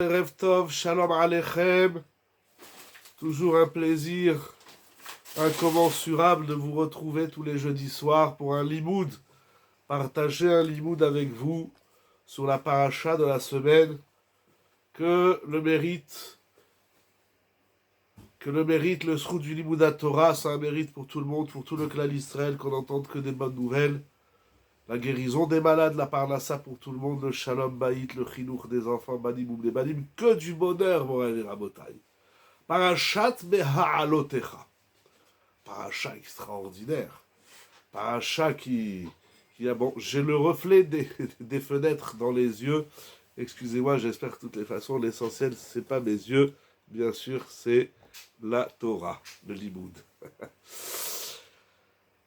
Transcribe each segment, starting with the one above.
Erev Tov, Shalom Aleichem, toujours un plaisir incommensurable de vous retrouver tous les jeudis soirs pour un limoud, partager un limoud avec vous sur la paracha de la semaine, que le mérite, le srout du limoud à Torah, c'est un mérite pour tout le monde, pour tout le clan d'Israël, qu'on n'entende que des bonnes nouvelles, la guérison des malades, la parnassa pour tout le monde, le shalom baït, le chinour des enfants, banim ou des banim, que du bonheur, mon rêve et rabotai. Parachat Beha'alotecha. Paracha extraordinaire. Paracha qui a... Bon, j'ai le reflet des fenêtres dans les yeux. Excusez-moi, j'espère que de toutes les façons, l'essentiel, c'est pas mes yeux. Bien sûr, c'est la Torah, le Limoud.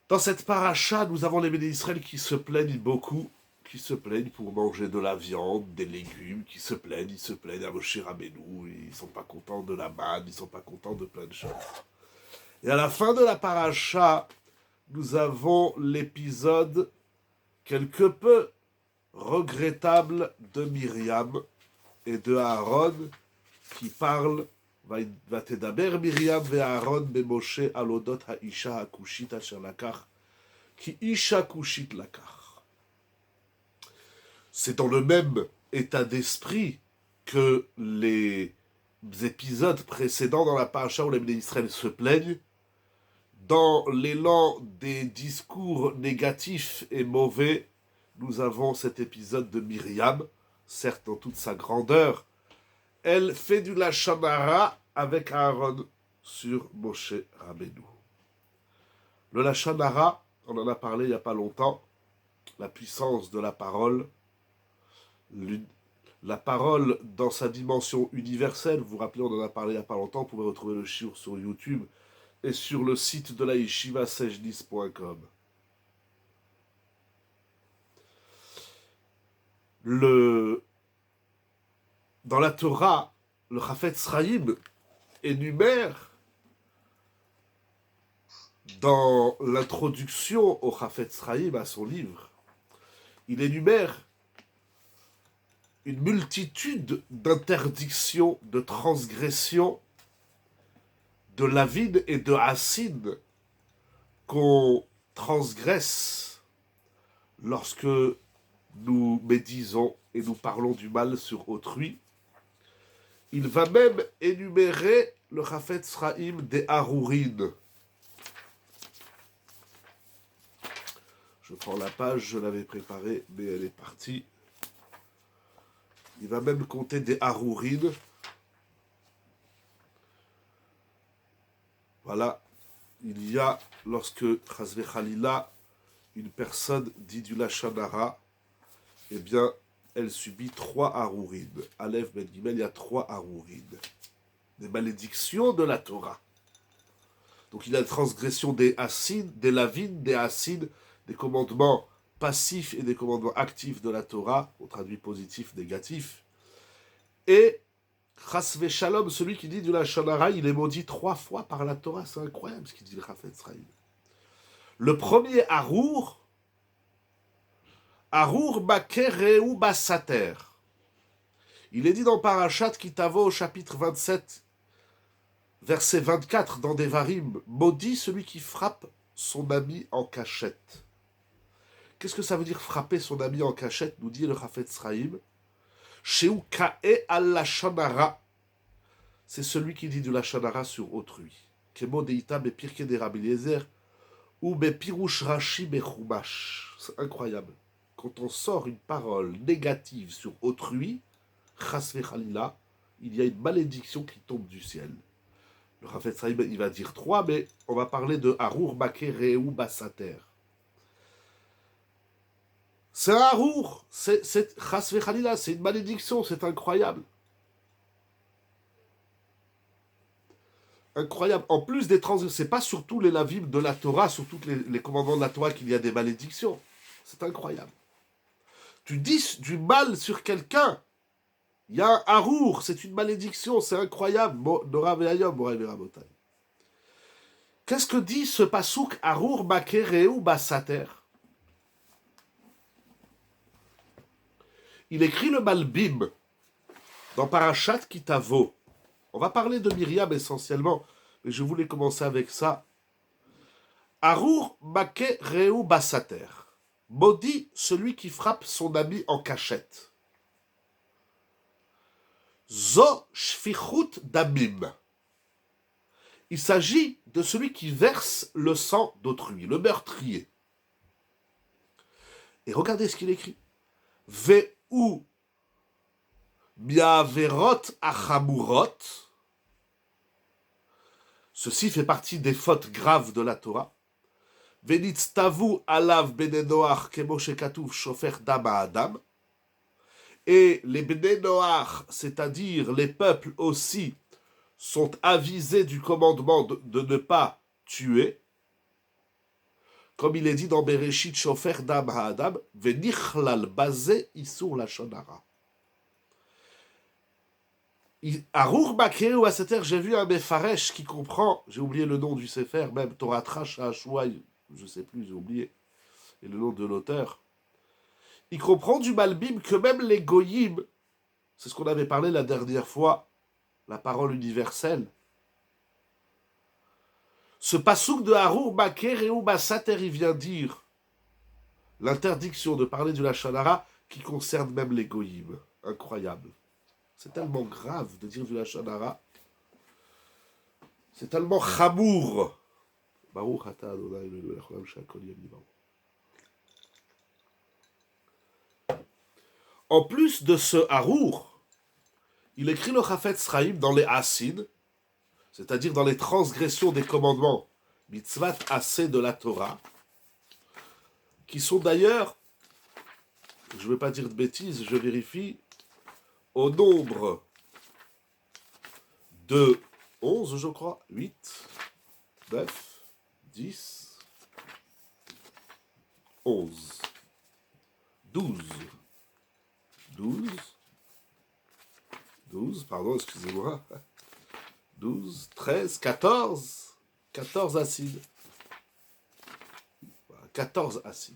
Dans cette paracha, nous avons les bénis d'Israël qui se plaignent beaucoup, qui se plaignent pour manger de la viande, des légumes, ils se plaignent à Moshe Rabbeinu, ils sont pas contents de la manne, ils sont pas contents de plein de choses. Et à la fin de la paracha, nous avons l'épisode quelque peu regrettable de Myriam et de Aaron qui parlent Vatedaber Myriam ve Aaron be Moshe alodot haisha hakushit asher lakach ki isha kushit lakach. C'est dans le même état d'esprit que les épisodes précédents dans la paracha où les bénis d'Israël se plaignent. Dans l'élan des discours négatifs et mauvais, nous avons cet épisode de Myriam, certes dans toute sa grandeur. Elle fait du lashon hara avec Aaron sur Moshe Rabbeinu. Le lashon hara, on en a parlé il n'y a pas longtemps, la puissance de la parole, la parole dans sa dimension universelle. Vous vous rappelez, on en a parlé il n'y a pas longtemps, vous pouvez retrouver le shiur sur YouTube et sur le site de la yeshiva sejnis.com. Dans la Torah, le Chafetz Chaim énumère, dans l'introduction au Chafetz Chaim, à son livre, il énumère une multitude d'interdictions, de transgressions, de lavin et de hasid qu'on transgresse lorsque nous médisons et nous parlons du mal sur autrui. Il va même énumérer le Chafetz Chaim des Harourines. Je prends la page, je l'avais préparée, mais elle est partie. Il va même compter des Harourines. Voilà, il y a, lorsque, chas v'chalila, une personne dit du lashon hara, eh bien, elle subit 3 harourines. Aleph, Ben Gimel, il y a 3 harourines. Des malédictions de la Torah. Donc il y a la transgression des hasid, des lavin, des hasid, des commandements passifs et des commandements actifs de la Torah, on traduit positif, négatif. Et chas v'shalom, celui qui dit du lashon hara, il est maudit 3 fois par la Torah. C'est incroyable ce qu'il dit le Chafetz Chaim. Le premier harour, Harour bakereu basater. Il est dit dans Parashat Kitavo, chapitre 27, verset 24, dans Devarim, maudit celui qui frappe son ami en cachette. Qu'est-ce que ça veut dire frapper son ami en cachette, nous dit le Chafetz Chaim. Sheu ka'e al lashon hara. C'est celui qui dit du lashon hara sur autrui. Kemo deita be pirke de Rabbi Eliezer ou be pirush Rashi be chumash. C'est incroyable. Quand on sort une parole négative sur autrui, chas v'chalila, il y a une malédiction qui tombe du ciel. Le Chafetz Chaim, il va dire 3, mais on va parler de Harour bakereu basater. C'est un Harour, c'est chas v'chalila, c'est une malédiction, c'est incroyable. Incroyable. En plus des transgressions, c'est pas sur tous les lavim de la Torah, sur tous les commandements de la Torah qu'il y a des malédictions. C'est incroyable. Tu dis du mal sur quelqu'un, il y a un harour, c'est une malédiction, c'est incroyable. Qu'est-ce que dit ce pasouk harour bakereu basater? Il écrit le Malbim dans Parashat Kitavo. On va parler de Myriam essentiellement, mais je voulais commencer avec ça. Arur make reu basater. Maudit celui qui frappe son ami en cachette. Zo shfichut damim. Il s'agit de celui qui verse le sang d'autrui, le meurtrier. Et regardez ce qu'il écrit. Ve'u miaverot achamurot. Ceci fait partie des fautes graves de la Torah. Venitztavu alav bene noach kemo shekatuv shofer dam ha'adam. Et les bene noach, c'est-à-dire les peuples aussi, sont avisés du commandement de ne pas tuer. Comme il est dit dans Bereshit shofer dam ha'adam, venichlal bazé isur lashon hara. Arur Bakeh ou Aseter, j'ai vu un Mefaresh qui comprend, j'ai oublié le nom du Sefer, même Torah Trash Hashouai, je sais plus, j'ai oublié, et le nom de l'auteur. Il comprend du Malbim que même les Goyim, c'est ce qu'on avait parlé la dernière fois, la parole universelle. Ce pasouk de Arur Bakeh ou Aseter, il vient dire l'interdiction de parler du Lashon Hara qui concerne même les Goyim. Incroyable. C'est tellement grave de dire du Lashon Hara. C'est tellement chamour. Baruch ata Adonai Eloheinu melech haolam she'akol yeh b'dvaro. En plus de ce Harour, il écrit le Chafetz Chaim dans les Hasid, c'est-à-dire dans les transgressions des commandements, mitzvat assez de la Torah, qui sont d'ailleurs, je ne vais pas dire de bêtises, je vérifie, au nombre de 11, je crois, 8, 9, 10, 11, 12, 12, pardon, excusez-moi, 12, 13, 14 acides. 14 acides.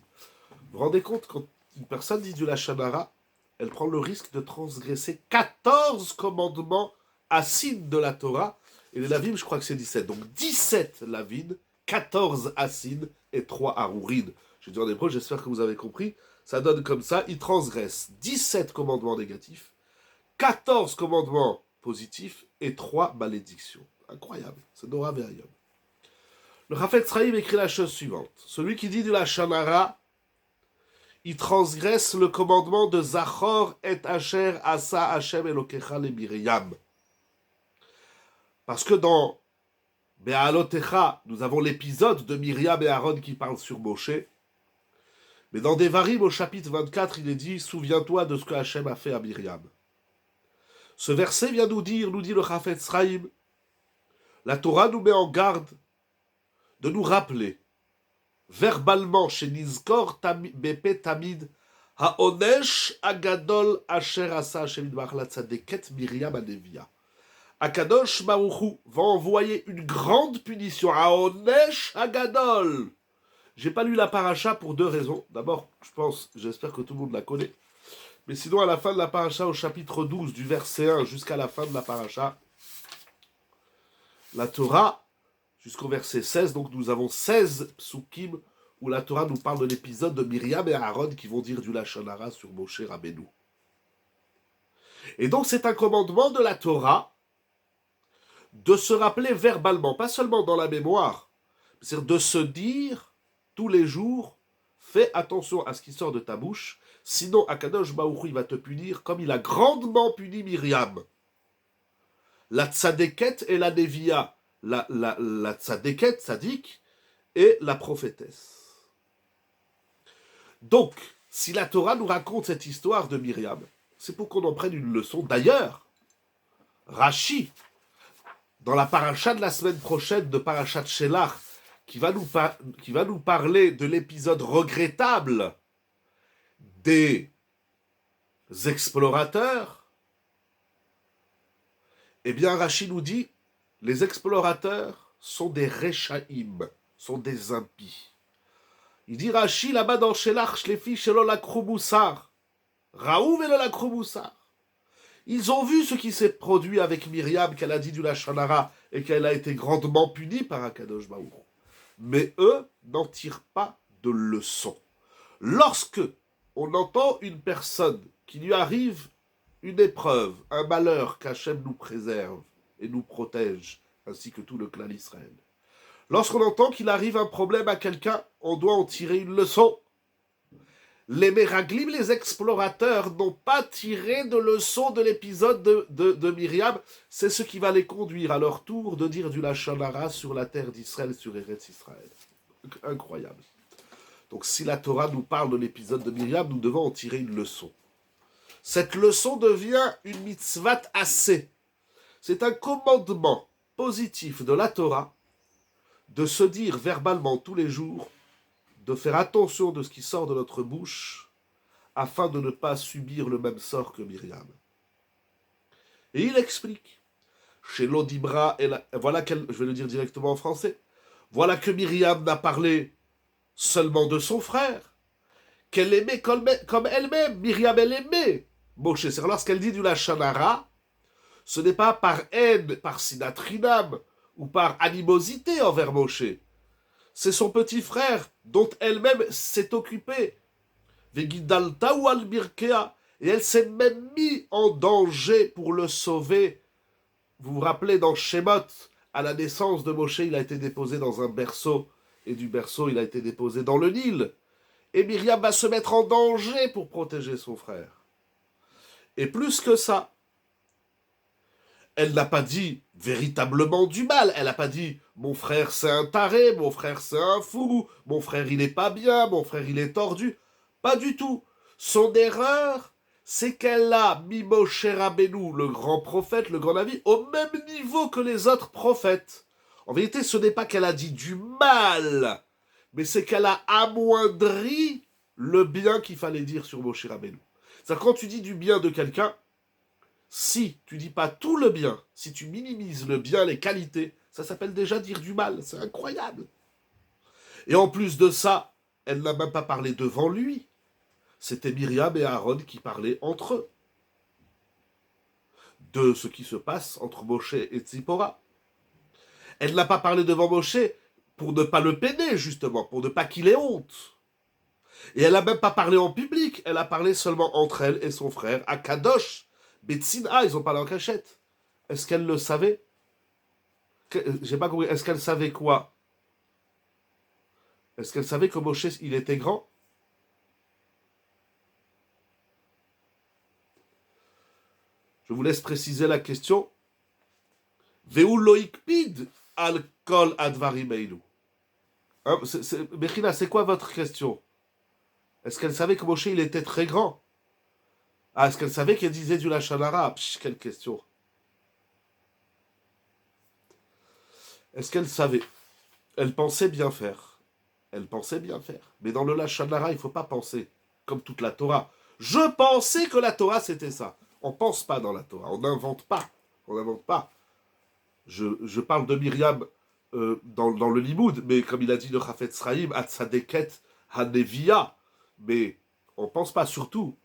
Vous vous rendez compte, quand une personne dit du Lashon Hara, elle prend le risque de transgresser 14 commandements acides de la Torah. Et les lavim, je crois que c'est 17. Donc 17 lavim, 14 acides et 3 harourides. Je dis en hébreu, j'espère que vous avez compris. Ça donne comme ça, il transgresse 17 commandements négatifs, 14 commandements positifs et 3 malédictions. Incroyable, c'est Dora Ve'ayom. Le Chafetz Chaim écrit la chose suivante. Celui qui dit du Lashon Hara, il transgresse le commandement de Zachor et Asher Asa Hashem Elokecha le Miriam. Parce que dans Be'alotecha, nous avons l'épisode de Myriam et Aaron qui parlent sur Moshe. Mais dans Devarim, au chapitre 24, il est dit « Souviens-toi de ce que Hashem a fait à Myriam ». Ce verset vient nous dit le Chafetz Chaim, la Torah nous met en garde de nous rappeler verbalement chez Nizkor Bepe Tamid Haonesh Agadol Asher Asa Hashem Yitbarach la Tzadeket Myriam Anevia. Akadosh Baruch Hu va envoyer une grande punition à Haonesh Agadol. J'ai pas lu la paracha pour deux raisons. D'abord, j'espère que tout le monde la connaît. Mais sinon, à la fin de la paracha, au chapitre 12, du verset 1 jusqu'à la fin de la paracha, la Torah, jusqu'au verset 16, donc nous avons 16 psukim où la Torah nous parle de l'épisode de Myriam et Aaron qui vont dire du Lashon Hara sur Moshe Rabbeinu. Et donc c'est un commandement de la Torah de se rappeler verbalement, pas seulement dans la mémoire, c'est-à-dire de se dire tous les jours, fais attention à ce qui sort de ta bouche, sinon Akadosh Baruch Hu, il va te punir comme il a grandement puni Myriam. La tzadeket et la nevia, la tzadeket, tzadik, et la prophétesse. Donc, si la Torah nous raconte cette histoire de Myriam, c'est pour qu'on en prenne une leçon. D'ailleurs, Rashi, dans la paracha de la semaine prochaine de Parashat Shelach, qui va nous parler de l'épisode regrettable des explorateurs, eh bien Rashi nous dit, les explorateurs sont des Rechaïm, sont des impies. Il dit Rashi là-bas dans Shelach, Shlefi Shelo Lakru Musar, Raou Velo Lakru Musar. Ils ont vu ce qui s'est produit avec Myriam, qu'elle a dit du Lachon Hara, et qu'elle a été grandement punie par Akadosh Baruch Hu. Mais eux n'en tirent pas de leçon. Lorsque on entend une personne qui lui arrive une épreuve, un malheur qu'Hachem nous préserve et nous protège, ainsi que tout le clan d'Israël. Lorsqu'on entend qu'il arrive un problème à quelqu'un, on doit en tirer une leçon. Les Meraglim, les explorateurs, n'ont pas tiré de leçon de l'épisode de Myriam. C'est ce qui va les conduire à leur tour de dire du Lachon Hara sur la terre d'Israël, sur Eretz Israël. Incroyable. Donc si la Torah nous parle de l'épisode de Myriam, nous devons en tirer une leçon. Cette leçon devient une mitzvat assez. C'est un commandement positif de la Torah de se dire verbalement tous les jours, de faire attention de ce qui sort de notre bouche afin de ne pas subir le même sort que Myriam. Et il explique, chez l'Odibra, voilà je vais le dire directement en français, voilà que Myriam n'a parlé seulement de son frère, qu'elle aimait comme elle-même. Myriam, elle aimait Moshe. C'est lorsqu'elle dit du Lachon Hara, ce n'est pas par haine, par sinatrinam, ou par animosité envers Moshe. C'est son petit frère dont elle-même s'est occupée. Vegidalta ou al-Birkea. Et elle s'est même mise en danger pour le sauver. Vous vous rappelez, dans Shemot, à la naissance de Moshe, il a été déposé dans un berceau. Et du berceau, il a été déposé dans le Nil. Et Myriam va se mettre en danger pour protéger son frère. Et plus que ça, elle n'a pas dit véritablement du mal. Elle n'a pas dit « mon frère c'est un taré, mon frère c'est un fou, mon frère il n'est pas bien, mon frère il est tordu ». Pas du tout. Son erreur, c'est qu'elle a mis Moshe Rabbeinu, le grand prophète, le grand Navi, au même niveau que les autres prophètes. En vérité, ce n'est pas qu'elle a dit du mal, mais c'est qu'elle a amoindri le bien qu'il fallait dire sur Moshe Rabbeinu. C'est-à-dire quand tu dis du bien de quelqu'un, si tu dis pas tout le bien, si tu minimises le bien, les qualités, ça s'appelle déjà dire du mal. C'est incroyable. Et en plus de ça, elle n'a même pas parlé devant lui. C'était Myriam et Aaron qui parlaient entre eux de ce qui se passe entre Moshe et Tzipora. Elle n'a pas parlé devant Moshe pour ne pas le peiner, justement, pour ne pas qu'il ait honte. Et elle n'a même pas parlé en public, elle a parlé seulement entre elle et son frère, à Kadosh, Betsina, ils ont parlé en cachette. Est-ce qu'elle le savait? J'ai pas compris, est-ce qu'elle savait quoi? Est-ce qu'elle savait que Moshe, il était grand? Je vous laisse préciser la question. Veu loikpid al kol advarim eilu. Bechina, c'est quoi votre question? Est-ce qu'elle savait que Moshe, il était très grand? Ah, est-ce qu'elle savait qu'elle disait du Lachon Hara? Quelle question. Est-ce qu'elle savait? Elle pensait bien faire. Elle pensait bien faire. Mais dans le Lachon Hara, il ne faut pas penser. Comme toute la Torah. Je pensais que la Torah, c'était ça. On ne pense pas dans la Torah. On n'invente pas. On n'invente pas. Je parle de Myriam dans le Limoud, mais comme il a dit le Chafetz Chaim, Atzadeket Hanevia. Mais on ne pense pas, surtout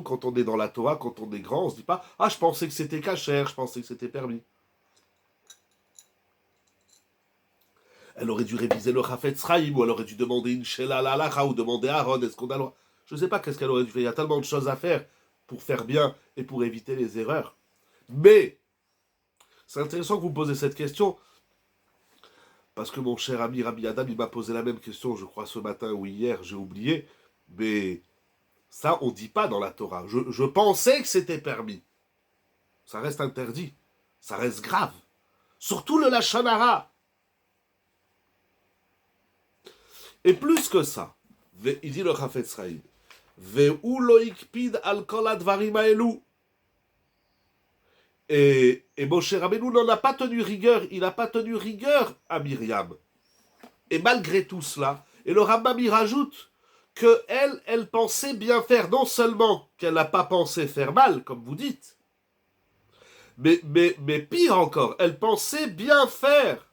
quand on est dans la Torah, quand on est grand, on ne se dit pas « Ah, je pensais que c'était cachère, je pensais que c'était permis. » Elle aurait dû réviser le Chafetz Chaim, ou elle aurait dû demander une Shela Lalacha, ou demander à Aaron, est-ce qu'on a le droit? Je ne sais pas qu'est-ce qu'elle aurait dû faire. Il y a tellement de choses à faire pour faire bien et pour éviter les erreurs. Mais, c'est intéressant que vous me posez cette question, parce que mon cher ami Rabbi Adam, il m'a posé la même question, je crois, ce matin ou hier, j'ai oublié, mais ça, on ne dit pas dans la Torah. Je pensais que c'était permis. Ça reste interdit. Ça reste grave. Surtout le Lachon Hara. Et plus que ça, il dit le Chafetz Chaim, Veu lo ikpid al kol advarim haelu. Et Moshe Rabbeinu n'en a pas tenu rigueur, il n'a pas tenu rigueur à Myriam. Et malgré tout cela, et le Rambam y rajoute que elle pensait bien faire, non seulement qu'elle n'a pas pensé faire mal, comme vous dites, mais pire encore, elle pensait bien faire.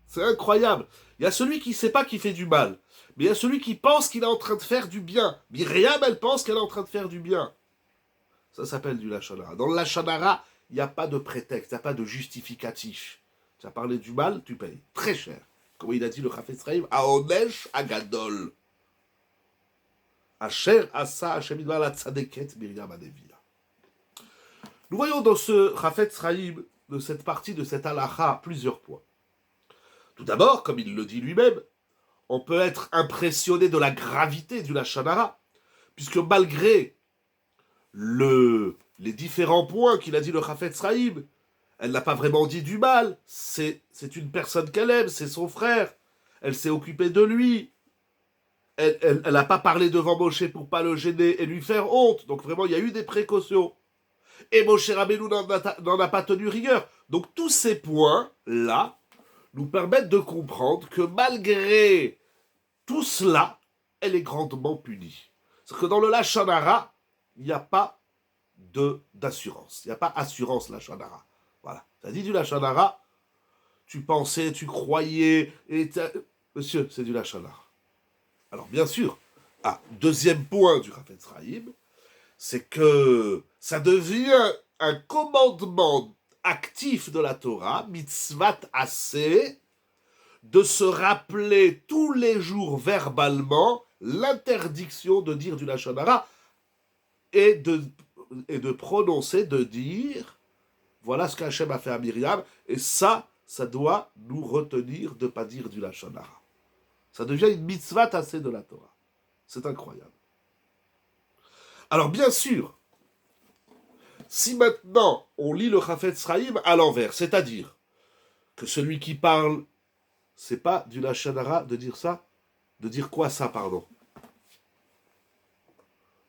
C'est incroyable. Il y a celui qui ne sait pas qu'il fait du mal, mais il y a celui qui pense qu'il est en train de faire du bien. Myriam, elle pense qu'elle est en train de faire du bien. Ça s'appelle du Lachon Hara. Dans le Lachon Hara, il n'y a pas de prétexte, il n'y a pas de justificatif. Tu as parlé du mal, tu payes. Très cher. Comme il a dit le Chafetz Chaim, Aonesh Agadol. Asher Asa Hashem Idbar la Tzadeket Miriam Adevia. Nous voyons dans ce Chafetz Chaim, de cette partie, de cette halakha, plusieurs points. Tout d'abord, comme il le dit lui-même, on peut être impressionné de la gravité du Lachon Hara, puisque malgré les différents points qu'il a dit le Chafetz Chaim, elle n'a pas vraiment dit du mal, c'est une personne qu'elle aime, c'est son frère, elle s'est occupée de lui, elle n'a pas parlé devant Moshe pour pas le gêner et lui faire honte, donc vraiment il y a eu des précautions. Et Moshe Rabbeinu n'en a pas tenu rigueur. Donc tous ces points-là nous permettent de comprendre que malgré tout cela, elle est grandement punie. C'est que dans le Lachon Hara, il n'y a pas d'assurance. Il n'y a pas assurance Lachon Hara. Voilà. Ça dit du Lachon Hara, tu pensais, tu croyais, monsieur, c'est du Lachon Hara. Alors bien sûr, deuxième point du Chafetz Chaim, c'est que ça devient un commandement actif de la Torah, mitzvat aseh, de se rappeler tous les jours verbalement l'interdiction de dire du Lachon Hara et de prononcer, de dire, voilà ce qu'Hachem a fait à Myriam, et ça doit nous retenir de ne pas dire du Lachon Hara. Ça devient une mitzvah aseh de la Torah. C'est incroyable. Alors bien sûr, si maintenant on lit le Chafetz Chaim à l'envers, c'est-à-dire que celui qui parle, c'est pas du Lachon Hara de dire ça, de dire quoi ça, pardon?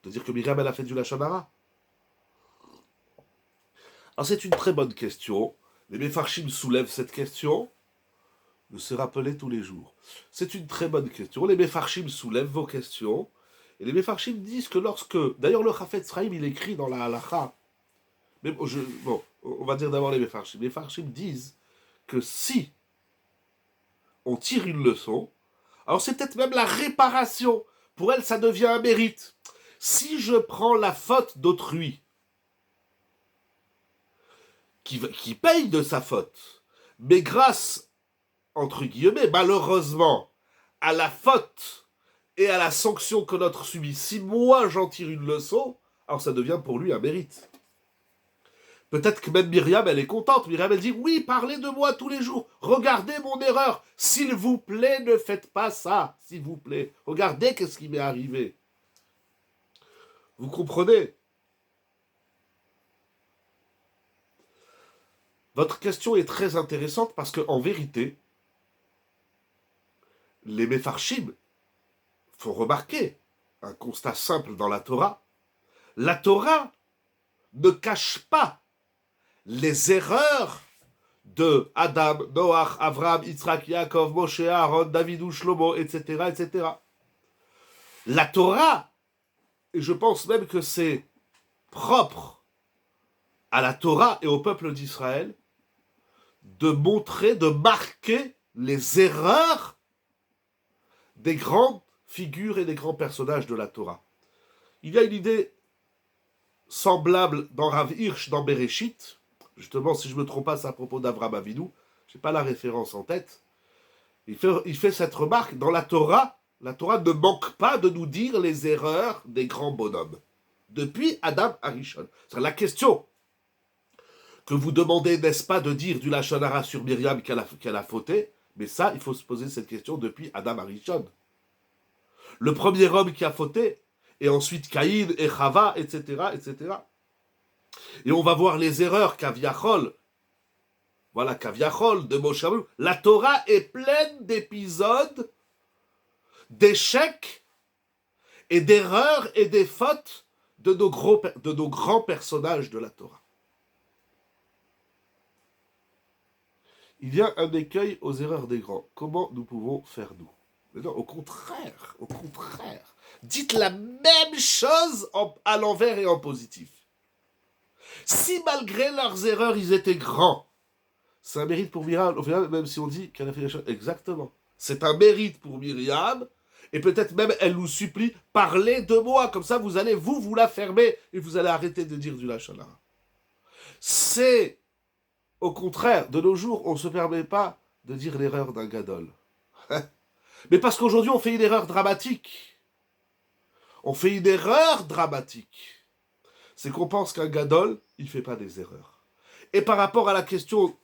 De dire que Myriam elle a fait du Lachon Hara? Alors c'est une très bonne question. Les Mefarshim soulèvent cette question, de se rappeler tous les jours. C'est une très bonne question. Les Mefarshim soulèvent vos questions. Et les Mefarshim disent que lorsque... D'ailleurs, le Chafetz Chaim, il écrit dans la halakha. Mais bon, on va dire d'abord les Mefarshim. Les Mefarshim disent que si on tire une leçon, alors c'est peut-être même la réparation. Pour elle, ça devient un mérite. Si je prends la faute d'autrui, qui paye de sa faute, mais grâce, entre guillemets, malheureusement, à la faute et à la sanction que l'autre subit, si moi j'en tire une leçon, alors ça devient pour lui un mérite. Peut-être que même Myriam, elle est contente. Myriam, elle dit, oui, parlez de moi tous les jours. Regardez mon erreur. S'il vous plaît, ne faites pas ça. S'il vous plaît. Regardez qu'est-ce qui m'est arrivé. Vous comprenez? Votre question est très intéressante parce qu'en vérité, les Mefarshim font remarquer un constat simple dans la Torah. La Torah ne cache pas les erreurs de Adam, Noach, Avraham, Yitzhak, Yaakov, Moshe, Aaron, David, Shlomo, etc., etc. La Torah, et je pense même que c'est propre à la Torah et au peuple d'Israël, de montrer, de marquer les erreurs des grandes figures et des grands personnages de la Torah. Il y a une idée semblable dans Rav Hirsch, dans Bereshit. Justement, si je ne me trompe pas, c'est à propos d'Avraham Avinu. Je n'ai pas la référence en tête. Il fait cette remarque. Dans la Torah ne manque pas de nous dire les erreurs des grands bonhommes. Depuis Adam Arishon. C'est la question que vous demandez, n'est-ce pas, de dire du Lachon Hara sur Myriam qu'elle a fauté. Mais ça, il faut se poser cette question depuis Adam Arishon. Le premier homme qui a fauté, et ensuite Caïn et Chava, etc., etc. Et on va voir les erreurs Kaviachol. Voilà, Kaviachol de Moshe Rabbeinu. La Torah est pleine d'épisodes, d'échecs et d'erreurs et des fautes de nos grands personnages de la Torah. Il y a un écueil aux erreurs des grands. Comment nous pouvons faire nous? Mais non, au contraire. Dites la même chose à l'envers et en positif. Si malgré leurs erreurs, ils étaient grands, c'est un mérite pour Myriam, même si on dit qu'elle a fait les choses. Exactement. C'est un mérite pour Myriam, Et peut-être même, elle nous supplie, parlez de moi, comme ça vous allez, vous la fermer, et vous allez arrêter de dire du lachon hara. C'est, au contraire, de nos jours, on ne se permet pas de dire l'erreur d'un gadol. Mais parce qu'aujourd'hui, on fait une erreur dramatique. On fait une erreur dramatique. C'est qu'on pense qu'un gadol, il ne fait pas des erreurs. Et par rapport à la question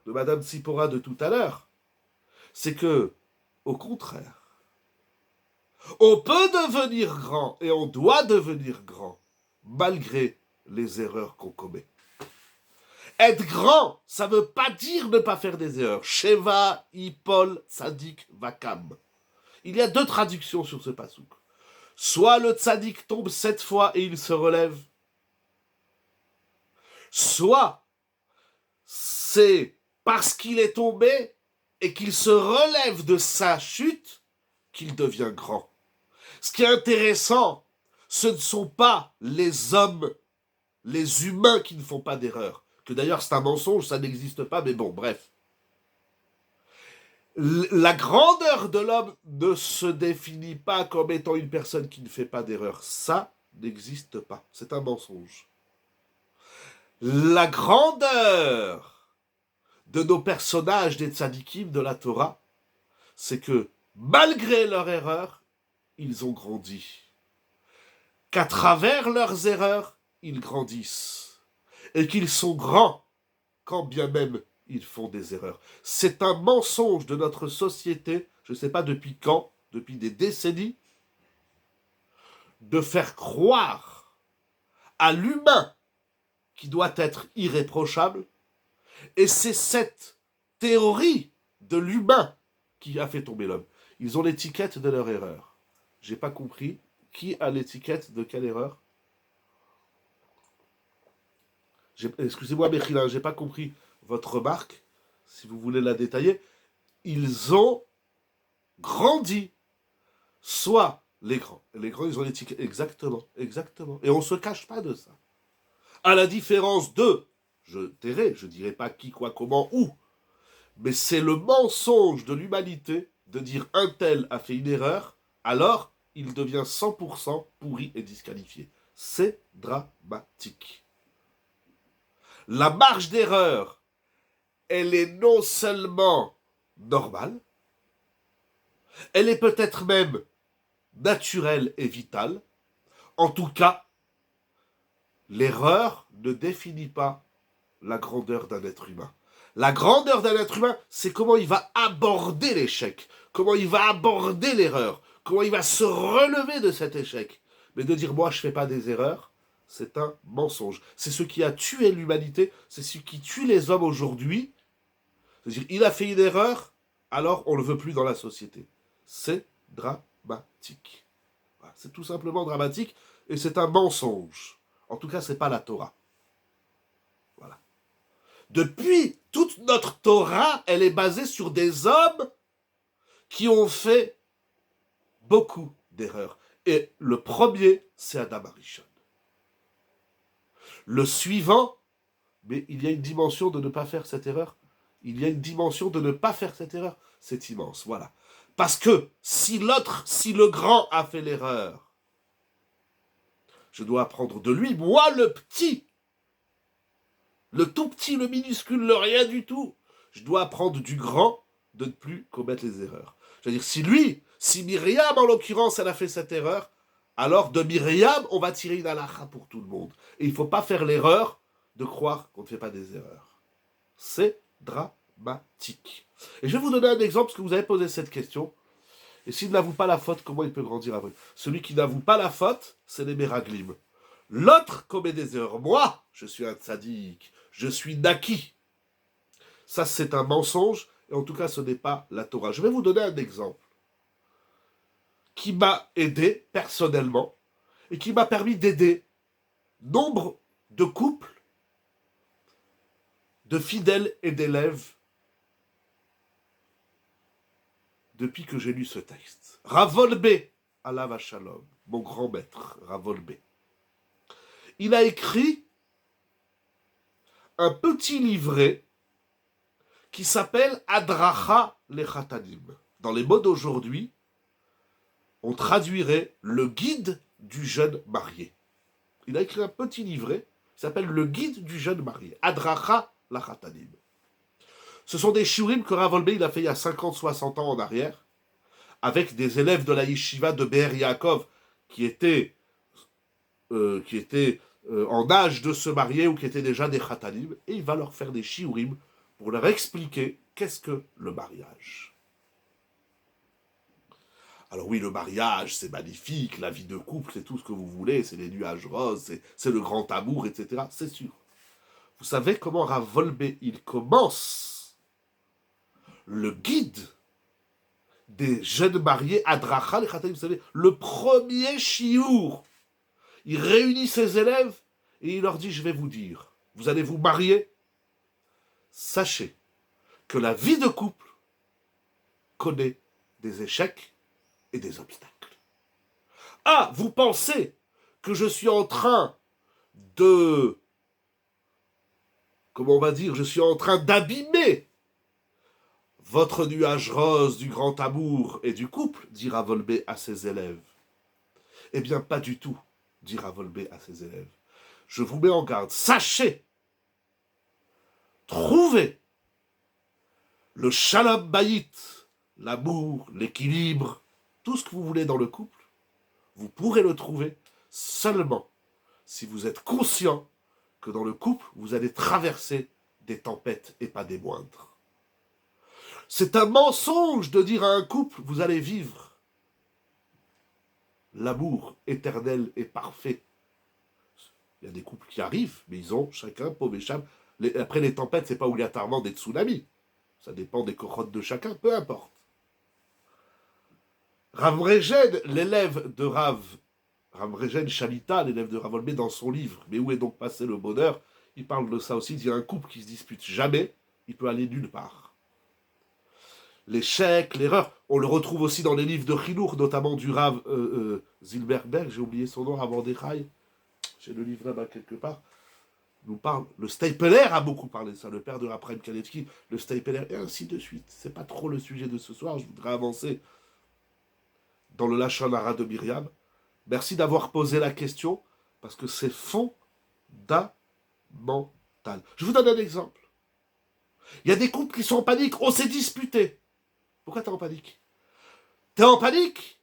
de Madame Tsipora de tout à l'heure, c'est que, au contraire, on peut devenir grand et on doit devenir grand malgré les erreurs qu'on commet. Être grand, ça ne veut pas dire ne pas faire des erreurs. Sheva, Ipol, Tzadik, Vakam. Il y a deux traductions sur ce pasouk. Soit le Tzadik tombe 7 fois et il se relève, soit c'est parce qu'il est tombé et qu'il se relève de sa chute qu'il devient grand. Ce qui est intéressant, ce ne sont pas les hommes, les humains qui ne font pas d'erreur. Que d'ailleurs c'est un mensonge, ça n'existe pas, mais bon, bref. La grandeur de l'homme ne se définit pas comme étant une personne qui ne fait pas d'erreur. Ça n'existe pas. C'est un mensonge. La grandeur de nos personnages des tzadikim de la Torah, c'est que malgré leur erreur, ils ont grandi. Qu'à travers leurs erreurs, ils grandissent. Et qu'ils sont grands, quand bien même ils font des erreurs. C'est un mensonge de notre société, je ne sais pas depuis quand, depuis des décennies, de faire croire à l'humain qui doit être irréprochable. Et c'est cette théorie de l'humain qui a fait tomber l'homme. Ils ont l'étiquette de leur erreur. J'ai pas compris. Qui a l'étiquette de quelle erreur? Excusez-moi, Mechila, j'ai pas compris votre remarque. Si vous voulez la détailler, ils ont grandi. Soit les grands. Les grands, ils ont l'étiquette. Exactement, exactement. Et on se cache pas de ça. À la différence de, je tairai, je dirai pas qui, quoi, comment, où, mais c'est le mensonge de l'humanité de dire un tel a fait une erreur, alors il devient 100% pourri et disqualifié. C'est dramatique. La marge d'erreur, elle est non seulement normale, elle est peut-être même naturelle et vitale. En tout cas, l'erreur ne définit pas la grandeur d'un être humain. La grandeur d'un être humain, c'est comment il va aborder l'échec, comment il va aborder l'erreur, comment il va se relever de cet échec. Mais de dire, moi, je ne fais pas des erreurs, c'est un mensonge. C'est ce qui a tué l'humanité, c'est ce qui tue les hommes aujourd'hui. C'est-à-dire, il a fait une erreur, alors on ne le veut plus dans la société. C'est dramatique. Voilà, c'est tout simplement dramatique, et c'est un mensonge. En tout cas, ce n'est pas la Torah. Voilà. Depuis, toute notre Torah, elle est basée sur des hommes qui ont fait beaucoup d'erreurs. Et le premier, c'est Adam Arishon. Le suivant, mais il y a une dimension de ne pas faire cette erreur. Il y a une dimension de ne pas faire cette erreur. C'est immense, voilà. Parce que si l'autre, si le grand a fait l'erreur, je dois apprendre de lui, moi le petit, le tout petit, le minuscule, le rien du tout. Je dois apprendre du grand de ne plus commettre les erreurs. C'est-à-dire, si Myriam, en l'occurrence, elle a fait cette erreur, alors de Myriam, on va tirer une halakha pour tout le monde. Et il ne faut pas faire l'erreur de croire qu'on ne fait pas des erreurs. C'est dramatique. Et je vais vous donner un exemple, parce que vous avez posé cette question. Et s'il n'avoue pas la faute, comment il peut grandir après? Celui qui n'avoue pas la faute, c'est les Meraglim. L'autre commet des erreurs. Moi, je suis un tzaddik. Je suis naki. Ça, c'est un mensonge. Et en tout cas, ce n'est pas la Torah. Je vais vous donner un exemple qui m'a aidé personnellement et qui m'a permis d'aider nombre de couples, de fidèles et d'élèves depuis que j'ai lu ce texte. Ravolbe, Alav Shalom, mon grand maître, Ravolbe. Il a écrit un petit livret qui s'appelle Adracha Lechatanim. Dans les mots d'aujourd'hui, on traduirait le guide du jeune marié. Il a écrit un petit livret qui s'appelle le guide du jeune marié, Adracha Lachatanim. Ce sont des shiurim que Rav Wolbe il a fait il y a 50-60 ans en arrière, avec des élèves de la yeshiva de Be'er Yaakov qui étaient en âge de se marier ou qui étaient déjà des chatanim, et il va leur faire des shiurim pour leur expliquer qu'est-ce que le mariage. Alors oui, le mariage, c'est magnifique, la vie de couple, c'est tout ce que vous voulez, c'est les nuages roses, c'est le grand amour, etc. C'est sûr. Vous savez comment Rav Wolbe, il commence le guide des jeunes mariés, Adracha les Chatanim, vous savez, le premier shiur. Il réunit ses élèves et il leur dit, je vais vous dire, vous allez vous marier, sachez que la vie de couple connaît des échecs et des obstacles. Ah, vous pensez que je suis en train de, comment on va dire, je suis en train d'abîmer votre nuage rose du grand amour et du couple, dit Rav Wolbe à ses élèves. Eh bien, pas du tout, dit Rav Wolbe à ses élèves. Je vous mets en garde, sachez, trouvez le shalom bayit, l'amour, l'équilibre, tout ce que vous voulez dans le couple, vous pourrez le trouver seulement si vous êtes conscient que dans le couple, vous allez traverser des tempêtes et pas des moindres. C'est un mensonge de dire à un couple, vous allez vivre l'amour éternel et parfait. Il y a des couples qui arrivent, mais ils ont chacun, pauvre et cham. Après les tempêtes, c'est pas obligatoirement des tsunamis. Ça dépend des corottes de chacun, peu importe. Rav Regen, l'élève de Rav Regen Shalita, l'élève de Rav Wolbe, dans son livre, mais où est donc passé le bonheur, il parle de ça aussi, il dit un couple qui se dispute jamais, il peut aller nulle part. L'échec, l'erreur, on le retrouve aussi dans les livres de Chinour, notamment du Rav Zilberberg, j'ai oublié son nom, Rav Mordechai, j'ai le livre là-bas quelque part, nous parle, le Stapler a beaucoup parlé de ça, le père de Raphaël Kanevski, le Stapler, et ainsi de suite. C'est pas trop le sujet de ce soir, je voudrais avancer dans le Lachon Hara de Myriam. Merci d'avoir posé la question, parce que c'est fondamental. Je vous donne un exemple. Il y a des couples qui sont en panique, on s'est disputé. Pourquoi t'es en panique? T'es en panique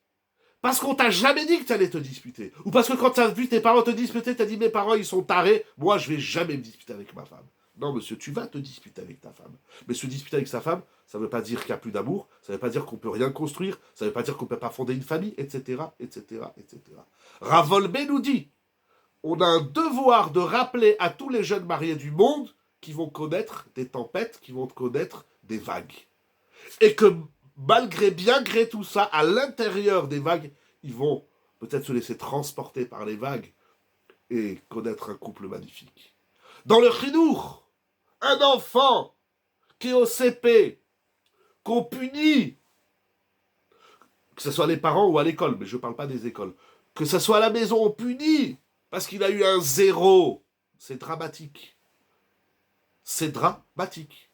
parce qu'on t'a jamais dit que t'allais te disputer. Ou parce que quand t'as vu tes parents te disputer, t'as dit mes parents ils sont tarés, moi je vais jamais me disputer avec ma femme. Non monsieur, tu vas te disputer avec ta femme. Mais se disputer avec sa femme, ça ne veut pas dire qu'il n'y a plus d'amour, ça ne veut pas dire qu'on ne peut rien construire, ça ne veut pas dire qu'on ne peut pas fonder une famille, etc., etc., etc. Rav Wolbe nous dit, on a un devoir de rappeler à tous les jeunes mariés du monde qui vont connaître des tempêtes, qui vont connaître des vagues. Et que bien gré tout ça, à l'intérieur des vagues, ils vont peut-être se laisser transporter par les vagues et connaître un couple magnifique. Dans le Chinour, un enfant qui est au CP, qu'on punit, que ce soit les parents ou à l'école, mais je ne parle pas des écoles, que ce soit à la maison, on punit parce qu'il a eu un 0, c'est dramatique. C'est dramatique.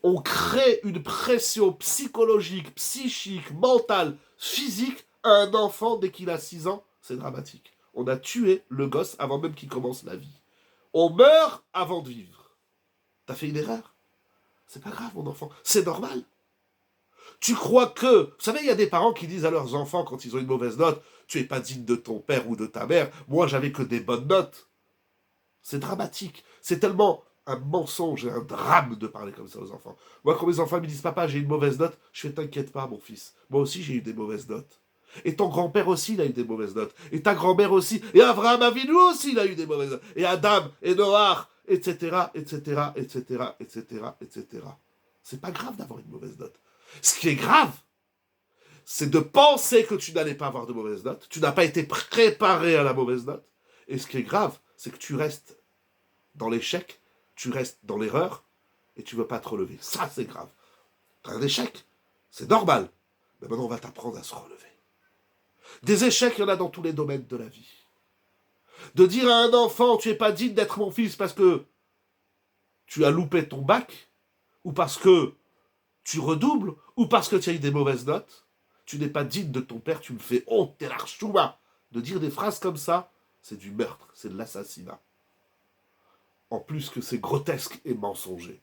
On crée une pression psychologique, psychique, mentale, physique à un enfant dès qu'il a 6 ans, c'est dramatique. On a tué le gosse avant même qu'il commence la vie. On meurt avant de vivre. T'as fait une erreur? C'est pas grave, mon enfant, c'est normal. Tu crois que... Vous savez, il y a des parents qui disent à leurs enfants quand ils ont une mauvaise note, tu es pas digne de ton père ou de ta mère, moi j'avais que des bonnes notes. C'est dramatique. C'est tellement un mensonge et un drame de parler comme ça aux enfants. Moi, quand mes enfants me disent, papa, j'ai une mauvaise note, je fais, t'inquiète pas, mon fils. Moi aussi, j'ai eu des mauvaises notes. Et ton grand-père aussi, il a eu des mauvaises notes. Et ta grand-mère aussi. Et Avraham Avinu aussi, il a eu des mauvaises notes. Et Adam, et Noach, etc., etc., etc., etc., etc. C'est pas grave d'avoir une mauvaise note. Ce qui est grave, c'est de penser que tu n'allais pas avoir de mauvaise note. Tu n'as pas été préparé à la mauvaise note. Et ce qui est grave, c'est que tu restes dans l'échec, tu restes dans l'erreur, et tu ne veux pas te relever. Ça, c'est grave. Tu as un échec, c'est normal. Mais maintenant, on va t'apprendre à se relever. Des échecs, il y en a dans tous les domaines de la vie. De dire à un enfant, tu n'es pas digne d'être mon fils parce que tu as loupé ton bac, ou parce que tu redoubles, ou parce que tu as eu des mauvaises notes, tu n'es pas digne de ton père, tu me fais honte, t'es l'archouma. De dire des phrases comme ça, c'est du meurtre, c'est de l'assassinat. En plus que c'est grotesque et mensonger.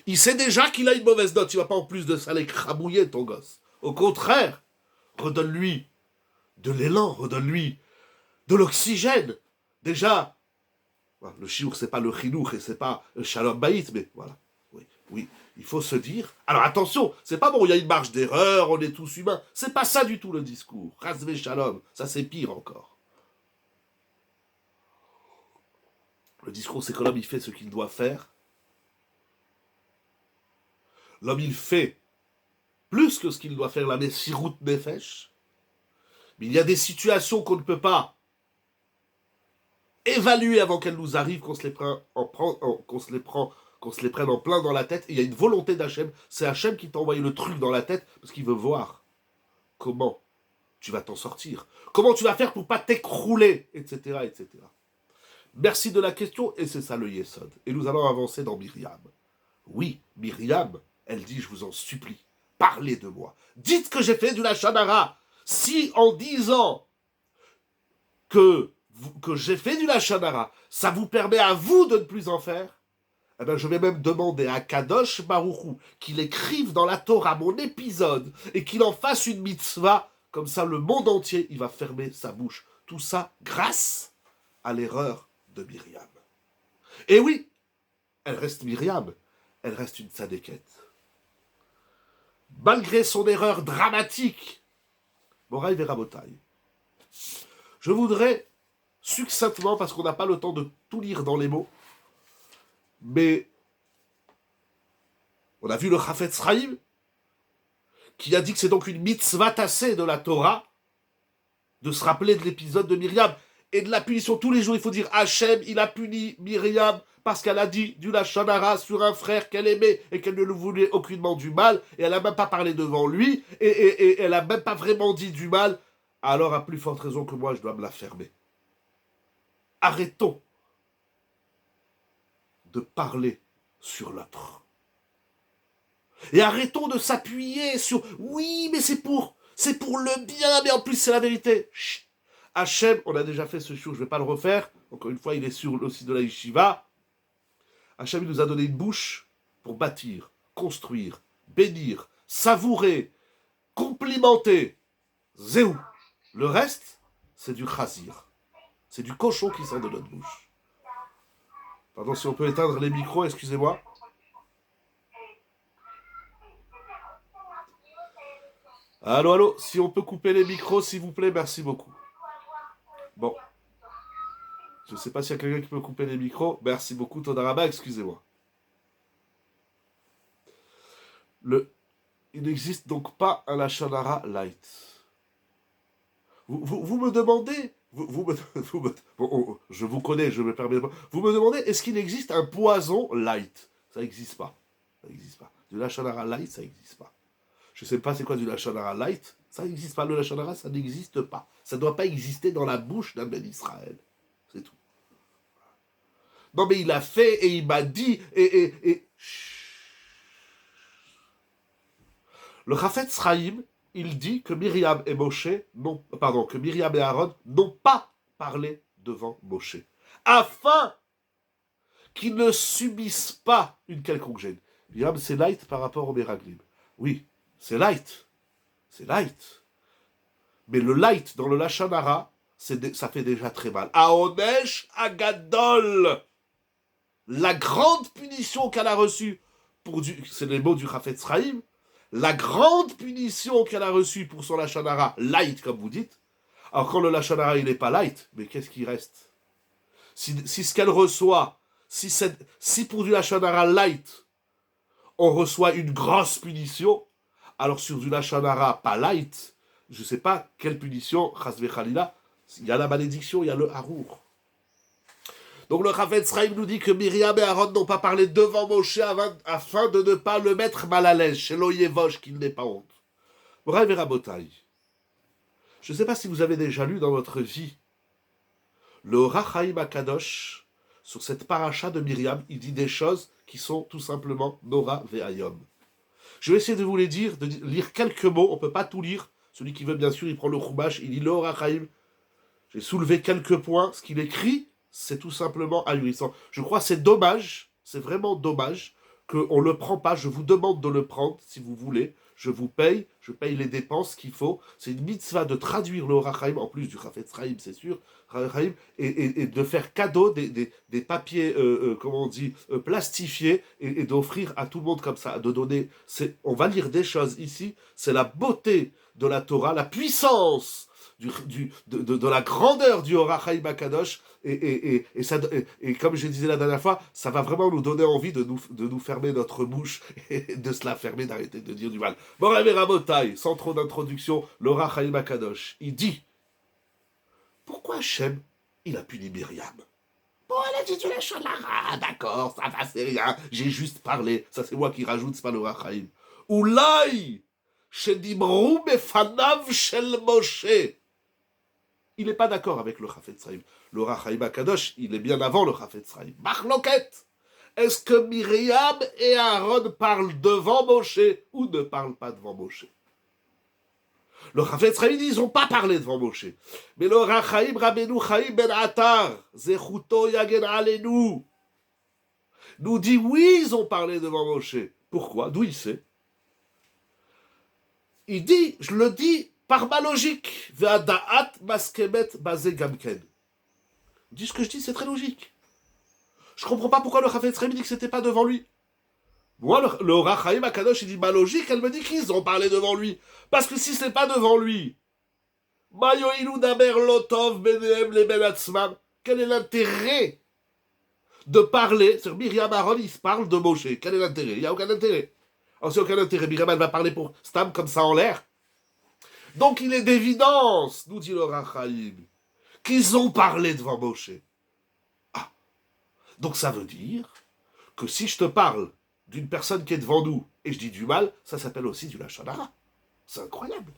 Il sait déjà qu'il a une mauvaise note, il va pas en plus de ça l'écrabouiller, ton gosse. Au contraire, redonne-lui de l'élan, redonne-lui de l'oxygène. Déjà, le chiour, c'est pas le chinour et c'est pas le shalom baït, mais voilà. Oui, oui, il faut se dire. Alors attention, c'est pas bon, il y a une marge d'erreur, on est tous humains. C'est pas ça du tout le discours. Razvé shalom, ça c'est pire encore. Le discours, c'est que l'homme, il fait ce qu'il doit faire. L'homme, il fait plus que ce qu'il doit faire, la messirut nefesh. Mais il y a des situations qu'on ne peut pas évaluer avant qu'elles nous arrivent, qu'on se les prenne en plein dans la tête. Et il y a une volonté d'Hachem. C'est Hachem qui t'a envoyé le truc dans la tête parce qu'il veut voir comment tu vas t'en sortir. Comment tu vas faire pour pas t'écrouler, etc., etc. Merci de la question, et c'est ça le Yesod. Et nous allons avancer dans Myriam. Oui, Myriam, elle dit, je vous en supplie, parlez de moi. Dites que j'ai fait du Lachon Hara. Si en disant que j'ai fait du Lachon Hara, ça vous permet à vous de ne plus en faire, eh bien, je vais même demander à Kadosh Baruchou qu'il écrive dans la Torah mon épisode et qu'il en fasse une mitzvah. Comme ça, le monde entier, il va fermer sa bouche. Tout ça grâce à l'erreur de Myriam. Et oui, elle reste Myriam, elle reste une tzadékette. Malgré son erreur dramatique, Moraï Verabotaï, je voudrais succinctement, parce qu'on n'a pas le temps de tout lire dans les mots, mais on a vu le Chafetz Chaim, qui a dit que c'est donc une mitzvah tassée de la Torah, de se rappeler de l'épisode de Myriam, et de la punition tous les jours. Il faut dire, Hachem, il a puni Myriam, parce qu'elle a dit du Lachon Hara sur un frère qu'elle aimait, et qu'elle ne lui voulait aucunement du mal, et elle n'a même pas parlé devant lui, et elle n'a même pas vraiment dit du mal, alors à plus forte raison que moi, je dois me la fermer. Arrêtons de parler sur l'autre. Et arrêtons de s'appuyer sur oui, mais c'est pour le bien, mais en plus c'est la vérité. Chut. Hachem, on a déjà fait ce show, je ne vais pas le refaire. Encore une fois, il est sur le site de la Yeshiva. Hachem, il nous a donné une bouche pour bâtir, construire, bénir, savourer, complimenter. Zéou. Le reste, c'est du chazir. C'est du cochon qui sort de notre bouche. Pardon, si on peut éteindre les micros, excusez-moi. Allô, allô, si on peut couper les micros, s'il vous plaît, merci beaucoup. Bon. Je ne sais pas s'il y a quelqu'un qui peut couper les micros. Merci beaucoup, Todaraba, excusez-moi. Il n'existe donc pas un Lachon Hara light. Vous me demandez, je vous connais, je me permets de... Vous me demandez, est-ce qu'il existe un poison light? Ça n'existe pas. Ça n'existe pas. Du Lachon Hara light, ça n'existe pas. Je ne sais pas c'est quoi du Lachon Hara light. Ça n'existe pas. Le Lachon Hara, ça n'existe pas. Ça ne doit pas exister dans la bouche d'un Ben Israël. C'est tout. Non, mais il a fait et il m'a dit et... Le Chafetz Chaim, il dit que Myriam et que Myriam et Aaron n'ont pas parlé devant Moshe, afin qu'ils ne subissent pas une quelconque gêne. Myriam, c'est light par rapport au Meraglim. Oui, c'est light. C'est light. Mais le light dans le Lachon Hara, ça fait déjà très mal. Aonesh Agadol. La grande punition qu'elle a reçue, c'est les mots du Chafetz Chaim, la grande punition qu'elle a reçue pour son Lachon Hara, light comme vous dites, alors quand le Lachon Hara il n'est pas light, mais qu'est-ce qui reste? Si ce qu'elle reçoit, si pour du Lachon Hara light, on reçoit une grosse punition, alors sur du Lachon Hara pas light, je ne sais pas quelle punition, Chasvé Khalila, il y a la malédiction, il y a le harour. Donc le Chafetz Chaim nous dit que Myriam et Aaron n'ont pas parlé devant Moshe afin de ne pas le mettre mal à l'aise, chez l'Oyevosh, qu'il n'ait pas honte. Moraï Verabotaï, je ne sais pas si vous avez déjà lu dans votre vie le Orach Chaim HaKadosh, sur cette paracha de Myriam, il dit des choses qui sont tout simplement Nora Ve'ayom. Je vais essayer de vous les dire, de lire quelques mots. On ne peut pas tout lire. Celui qui veut, bien sûr, il prend le Chumash, il lit le Or HaChaim. J'ai soulevé quelques points. Ce qu'il écrit, c'est tout simplement ahurissant. Je crois que c'est dommage, c'est vraiment dommage qu'on ne le prend pas. Je vous demande de le prendre si vous voulez. Je vous paye, je paye les dépenses qu'il faut. C'est une mitzvah de traduire le Or HaChaim, en plus du Chafetz Chaim, c'est sûr, et de faire cadeau des papiers, comment on dit, plastifiés, et d'offrir à tout le monde comme ça, de donner. On va lire des choses ici, c'est la beauté de la Torah, la puissance de la grandeur du Or HaChaim Akadosh, et comme je disais la dernière fois, ça va vraiment nous donner envie de nous fermer notre bouche, et de se la fermer, d'arrêter de dire du mal. Bon, Rabotai, sans trop d'introduction, le Or HaChaim Akadosh, il dit, pourquoi Hachem, il a puni Myriam? Bon, elle a dit du Lashon Hara, d'accord, ça va, c'est rien, j'ai juste parlé, ça c'est moi qui rajoute, c'est pas le Or HaChaim. Oulai, shedibrou befanav shel Moshe. Il n'est pas d'accord avec le Chafetz Chaim. Le Or HaChaim Akadosh, il est bien avant le Chafetz Chaim. Marloquette. Est-ce que Myriam et Aaron parlent devant Moshe ou ne parlent pas devant Moshe? Le Chafetz Chaim dit, ils n'ont pas parlé devant Moshe. Mais le Or HaChaim Rabbeinu Chaim ben Atar, Zechuto Yagen Alenu, nous dit, oui, ils ont parlé devant Moshe. Pourquoi? D'où il sait? Il dit, je le dis par ma logique. Ve'ada'at maskemet bazé gamken. Il dit ce que je dis, c'est très logique. Je comprends pas pourquoi le Chafetz Chaim dit que c'était pas devant lui. Moi, le Or HaChaim Akadosh, il dit ma logique, elle me dit qu'ils ont parlé devant lui. Parce que si c'est pas devant lui, Mayoilu daber lotov benehem le benatzmam, quel est l'intérêt de parler? Sur Myriam Aaron, ils se parlent de Moshe. Quel est l'intérêt? Il n'y a aucun intérêt. Alors, c'est aucun intérêt. Myriam, elle va parler pour Stam comme ça en l'air. Donc, il est d'évidence, nous dit le Or HaChaim, qu'ils ont parlé devant Moshe. Ah. Donc, ça veut dire que si je te parle d'une personne qui est devant nous et je dis du mal, ça s'appelle aussi du Lashon Hara. C'est incroyable.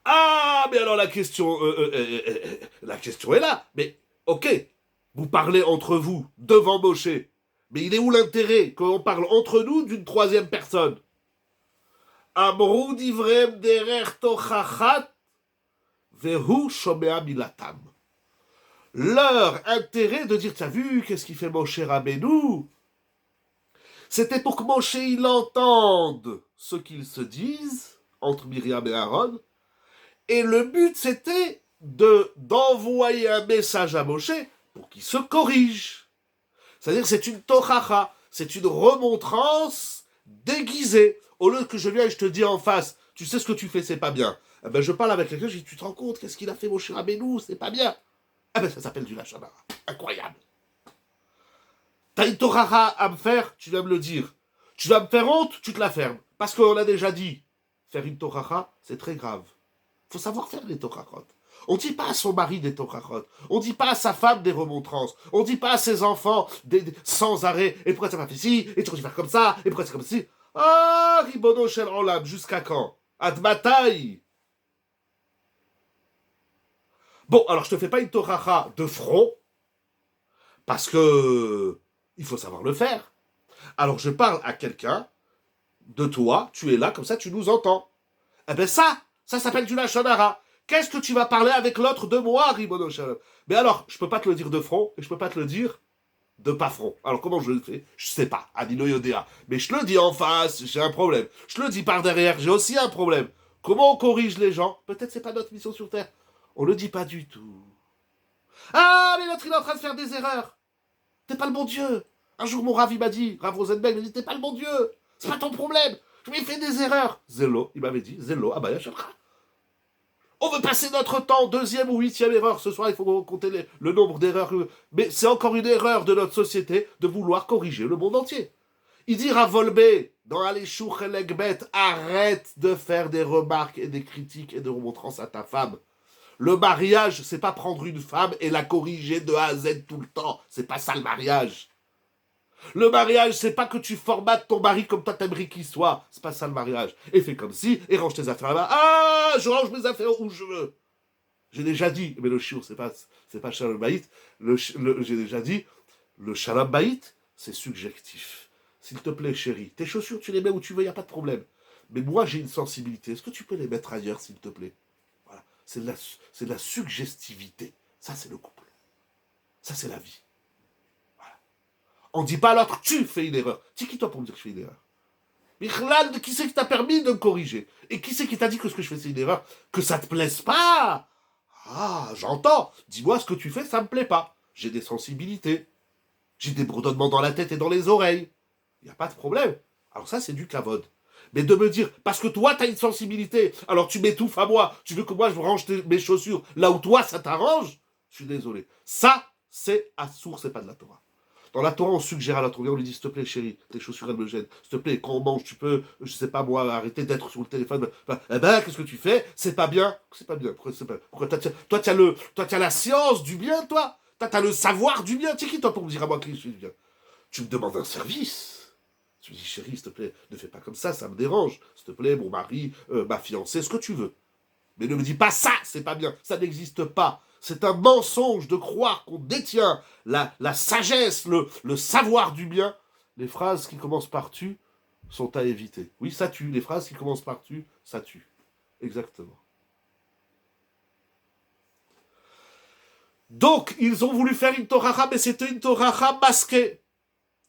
Ah, mais alors la question est là. Mais, ok, vous parlez entre vous, devant Moshe, mais il est où l'intérêt qu'on parle entre nous d'une troisième personne? Amrou divrem derer tochachat vehu shomea milatam. Leur intérêt de dire, t'as vu, qu'est-ce qu'il fait Moshe Rabbeinu? C'était pour que Moshe il entende ce qu'ils se disent entre Myriam et Aaron. Et le but, c'était d'envoyer un message à Moshe pour qu'il se corrige. C'est-à-dire, c'est une tochacha, c'est une remontrance déguisée. Au lieu que je viens et je te dis en face, tu sais ce que tu fais, c'est pas bien. Eh ben, je parle avec quelqu'un, je dis, tu te rends compte, qu'est-ce qu'il a fait Moshe Rabbeinu, c'est pas bien. Eh ben, ça s'appelle du Lashon Hara. Incroyable. T'as une tochacha à me faire, tu viens me le dire. Tu vas me faire honte, tu te la fermes. Parce qu'on a déjà dit, faire une tochacha, c'est très grave. Il faut savoir faire les tochachot. On ne dit pas à son mari des tochachot. On ne dit pas à sa femme des remontrances. On ne dit pas à ses enfants sans arrêt. Et pourquoi ça m'a fait ci? Et tu vas faire comme ça? Et pourquoi c'est comme ci? Ah, Ribono Shel Olam, jusqu'à quand? Admatai. Bon, alors je te fais pas une tochacha de front, parce que il faut savoir le faire. Alors je parle à quelqu'un de toi, tu es là, comme ça tu nous entends. Eh bien ça s'appelle du Lashon Hara. Qu'est-ce que tu vas parler avec l'autre de moi, Ribono Shalom? Mais alors, je peux pas te le dire de front, et je peux pas te le dire de pas front. Alors comment je le fais? Je sais pas, Adino Yodéa. Mais je le dis en face, j'ai un problème. Je le dis par derrière, j'ai aussi un problème. Comment on corrige les gens? Peut-être c'est pas notre mission sur Terre. On le dit pas du tout. Ah, mais l'autre il est en train de faire des erreurs. T'es pas le bon Dieu. Un jour mon Rav il m'a dit, Rav Rosenberg m'a dit, t'es pas le bon Dieu. C'est pas ton problème. Je lui ai fait des erreurs. Zélo, il m'avait dit, Zélo, ah bah Yachelcha. On veut passer notre temps, 2e ou 8e erreur. Ce soir, il faut compter le nombre d'erreurs. Mais c'est encore une erreur de notre société de vouloir corriger le monde entier. Il dit à Volbé, dans Aleshouch Elegbet, arrête de faire des remarques et des critiques et de remontrances à ta femme. Le mariage, c'est pas prendre une femme et la corriger de A à Z tout le temps. C'est pas ça le mariage. Le mariage, c'est pas que tu formates ton mari comme toi t'aimerais qu'il soit. C'est pas ça le mariage. Et fais comme si, et range tes affaires là-bas. Ah, je range mes affaires où je veux. J'ai déjà dit, mais le shiur, c'est pas Shalom Bayit. J'ai déjà dit, le Shalom Bayit, c'est subjectif. s'il te plaît, chérie, tes chaussures, tu les mets où tu veux, il n'y a pas de problème. Mais moi, j'ai une sensibilité. Est-ce que tu peux les mettre ailleurs, s'il te plaît? Voilà. C'est de la suggestivité. Ça, c'est le couple. Ça, c'est la vie. Voilà. On ne dit pas à l'autre, tu fais une erreur. C'est qui toi pour me dire que je fais une erreur? Michlal, qui c'est qui t'a permis de me corriger? Et qui c'est qui t'a dit que ce que je fais, c'est une erreur? Que ça te plaise pas? Ah, j'entends. Dis-moi ce que tu fais, ça me plaît pas. J'ai des sensibilités. J'ai des bourdonnements dans la tête et dans les oreilles. Il n'y a pas de problème. Alors ça, c'est du kavod. Mais de me dire, parce que toi, tu as une sensibilité, alors tu m'étouffes à moi, tu veux que moi, je range mes chaussures là où toi, ça t'arrange? Je suis désolé. Ça, c'est assour, c'est pas de la Torah. Dans la Torah, on suggère à l'autre, on lui dit, s'il te plaît, chérie, tes chaussures, elles me gênent. S'il te plaît, quand on mange, tu peux, je sais pas moi, arrêter d'être sur le téléphone. Enfin, eh ben, qu'est-ce que tu fais? C'est pas bien. C'est pas bien. Pourquoi c'est pas... Pourquoi toi, tu as la science du bien, toi? T'as le savoir du bien. Tu es qui, toi, pour me dire à moi que je suis bien? Tu me demandes un service. Tu me dis, chérie, s'il te plaît, ne fais pas comme ça me dérange. S'il te plaît, mon mari, ma fiancée, ce que tu veux. Mais ne me dis pas ça, c'est pas bien. Ça n'existe pas. C'est un mensonge de croire qu'on détient la sagesse, le savoir du bien. Les phrases qui commencent par tu sont à éviter. Oui, ça tue. Les phrases qui commencent par tu, ça tue. Exactement. Donc, ils ont voulu faire une Torah, mais c'était une Torah masquée.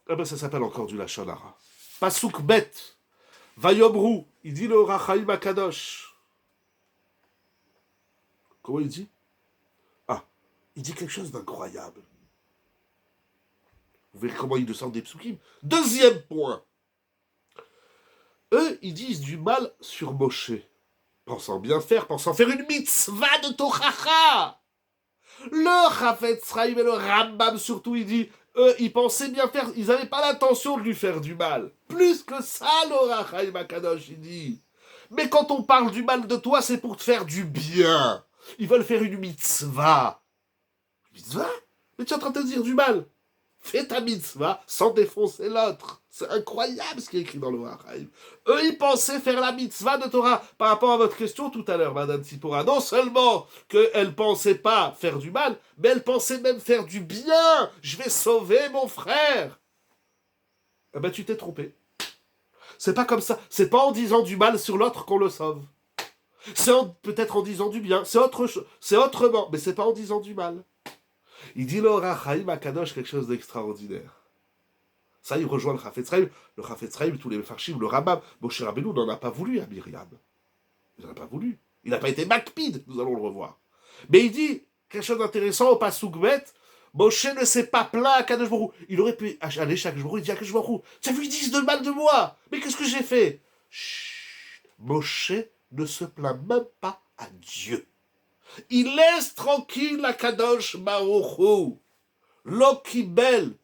Eh ben, ça s'appelle encore du Lachon Hara. Pasuk bet. Vayomru. Il dit le Rachaim Akadosh. Comment il dit? Ah, il dit quelque chose d'incroyable. Vous verrez comment il descend des psukim. Deuxième point. Eux, ils disent du mal sur Moshe. Pensant bien faire, pensant faire une mitzvah de Tochacha. Le Chafetz Chaim et le Rambam surtout, il dit, eux, ils pensaient bien faire, ils n'avaient pas l'intention de lui faire du mal. Plus que ça, le Rachaim Akadosh, il dit. Mais quand on parle du mal de toi, c'est pour te faire du bien. Ils veulent faire une mitzvah. Mitzvah? Mais tu es en train de te dire du mal. Fais ta mitzvah sans défoncer l'autre. C'est incroyable ce qui est écrit dans le Hachaim. Eux, ils pensaient faire la mitzvah de Torah. Par rapport à votre question tout à l'heure, Madame Tsipora, non seulement qu'elle ne pensait pas faire du mal, mais elle pensait même faire du bien. Je vais sauver mon frère. Eh ben, tu t'es trompé. C'est pas comme ça. C'est pas en disant du mal sur l'autre qu'on le sauve. C'est peut-être en disant du bien. C'est autre chose. C'est autrement. Mais c'est pas en disant du mal. Il dit le Rachaim Akadosh quelque chose d'extraordinaire. Ça, il rejoint le Chafetz Chaim. Le Chafetz Chaim, tous les Mefarshim, le Rambam. Moshe Rabbeinu n'en a pas voulu à Myriam. Il n'en a pas voulu. Il n'a pas été makpid, nous allons le revoir. Mais il dit quelque chose d'intéressant au Pasuk Bet. Moshe ne s'est pas plaint à Kadosh Baruch Hu. Il aurait pu aller chaque jour et dire à Kadosh Baruch Hu, tu as vu, ils disent de mal de moi. Mais qu'est-ce que j'ai fait? Chut. Moshe ne se plaint même pas à Dieu. Il laisse tranquille la Kadosh Baruch Hu. Lo kibel.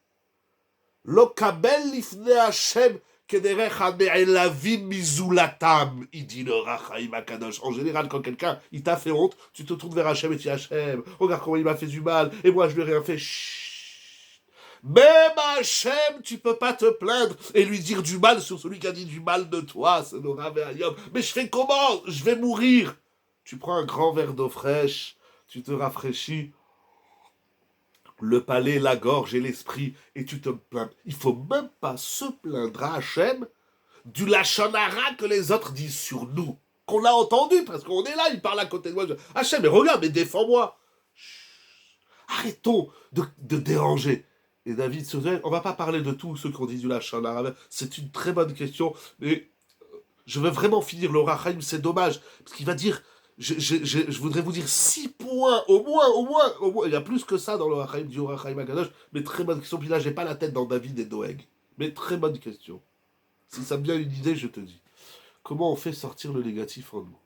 Lo kabel lifne Hashem kederech hame'elavim mizulatam. Il dit le Rachaim Akadosh. En général, quand quelqu'un, il t'a fait honte, tu te tournes vers Hashem et tu dis Hashem, regarde comment il m'a fait du mal, et moi je lui ai rien fait. Chut. Même Hashem, tu peux pas te plaindre et lui dire du mal sur celui qui a dit du mal de toi. C'est le Rav Ayom. Mais je fais comment? Je vais mourir. Tu prends un grand verre d'eau fraîche, tu te rafraîchis, le palais, la gorge et l'esprit, et tu te plains. Il faut même pas se plaindre à Hachem du Lachon Hara que les autres disent sur nous. Qu'on a entendu, parce qu'on est là, il parle à côté de moi. Hachem, mais regarde, mais défends-moi. Arrêtons de déranger. Et David, on va pas parler de tous ceux qui ont dit du Lachon Hara. C'est une très bonne question, mais je veux vraiment finir le Rachaim, c'est dommage, parce qu'il va dire... Je voudrais vous dire 6 points, au moins. Il y a plus que ça dans le Rachaim du Rachaim Akadosh, mais très bonne question. Puis là, j'ai pas la tête dans David et Doeg. Mais très bonne question. Si ça me vient une idée, je te dis. Comment on fait sortir le négatif en nous?